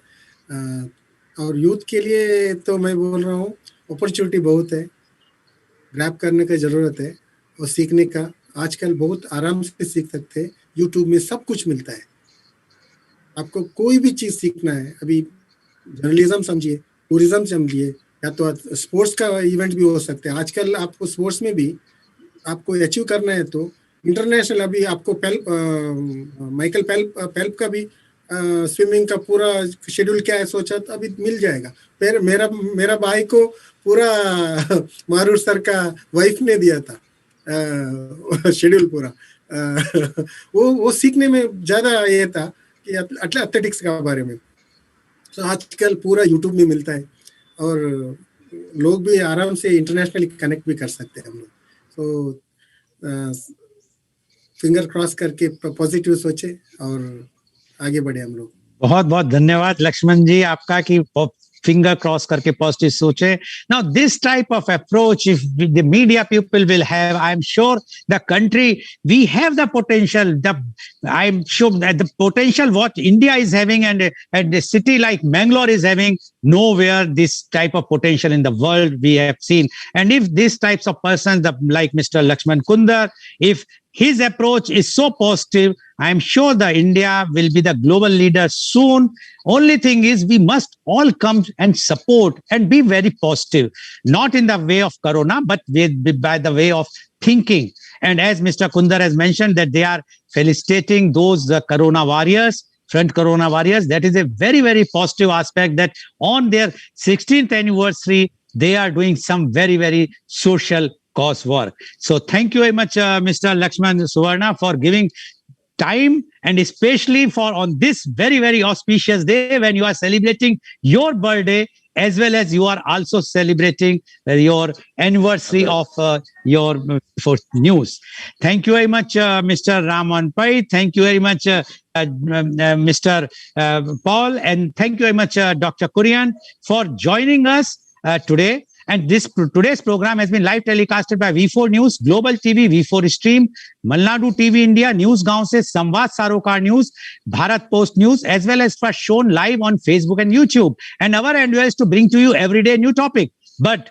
और यूथ के लिए तो मैं बोल रहा हूँ अपॉर्चुनिटी बहुत है, ग्रैब करने का ज़रूरत है और सीखने का। आजकल बहुत आराम से सीख सकते हैं, यूट्यूब में सब कुछ मिलता है। आपको कोई भी चीज़ सीखना है, अभी जर्नलिज्म समझिए, टूरिज्म समझिए, या तो स्पोर्ट्स का इवेंट भी हो सकते हैं। आजकल आपको स्पोर्ट्स में भी आपको अचीव करना है तो इंटरनेशनल, अभी आपको माइकल पेल्प का भी स्विमिंग का पूरा शेड्यूल क्या है सोचा तो अभी मिल जाएगा। फिर मेरा भाई को पूरा मारूर सर का वाइफ ने दिया था शेड्यूल पूरा। वो सीखने में ज़्यादा ये था कि एथलेटिक्स का बारे में। तो आजकल पूरा यूट्यूब में मिलता है और लोग भी आराम से इंटरनेशनली कनेक्ट भी कर सकते हैं हम लोग। तो फिंगर क्रॉस करके पॉजिटिव सोचे और आगे बढ़े हम लोग। बहुत बहुत धन्यवाद लक्ष्मण जी आपका कि finger cross karke positive soche. Now this type of approach, if the media people will have, I'm sure the country, we have the potential. I'm sure that the potential what India is having and a city like Mangalore is having, nowhere this type of potential in the world we have seen. And if these types of persons like Mr. Lakshman Kundar, if his approach is so positive, I'm sure the India will be the global leader soon. Only thing is we must all come and support and be very positive, not in the way of Corona, but by the way of thinking. And as Mr. Kundar has mentioned that they are felicitating those Corona warriors, front corona warriors. That is a very, very positive aspect, that on their 16th anniversary, they are doing some very, very social cause work. So thank you very much, Mr. Lakshman Suvarna, for giving time, and especially for on this very, very auspicious day when you are celebrating your birthday, as well as you are also celebrating your anniversary of your V4NEWS. Thank you very much, Mr. Raman Pai. Thank you very much, Mr. Paul. And thank you very much, Dr. Kurian, for joining us today. And today's program has been live telecasted by V4NEWS, Global TV, V4 Stream, Malnadu TV India, News Gaon se, Samvad Sarokar News, Bharat Post News, as well as for shown live on Facebook and YouTube. And our endeavor is to bring to you everyday new topic. But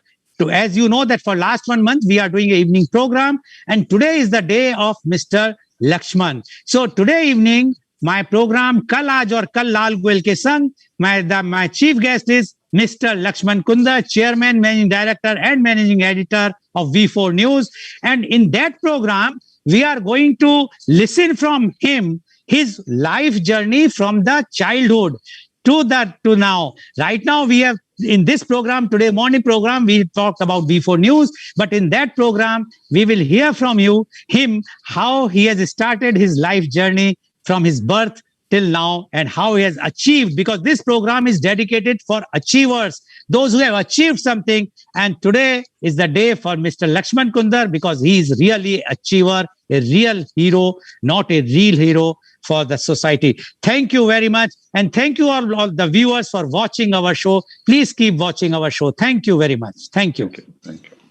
as you know that for last 1 month, we are doing an evening program. And today is the day of Mr. Lakshman. So today evening, my program Kal Aaj aur Kal Lal Goel ke sang, my chief guest is Mr. Lakshman Kundar, Chairman, Managing Director and Managing Editor of V4NEWS. And in that program, we are going to listen from him, his life journey from the childhood to now. Right now, we have in this program, today morning program, we talked about V4NEWS, but in that program, we will hear from him how he has started his life journey from his birth till now and how he has achieved, because this program is dedicated for achievers, those who have achieved something. And today is the day for Mr. Lakshman Kundar, because he is really achiever, a real hero, not a real hero for the society. Thank you very much. And thank you all the viewers for watching our show. Please keep watching our show. Thank you very much. Thank you. Thank you.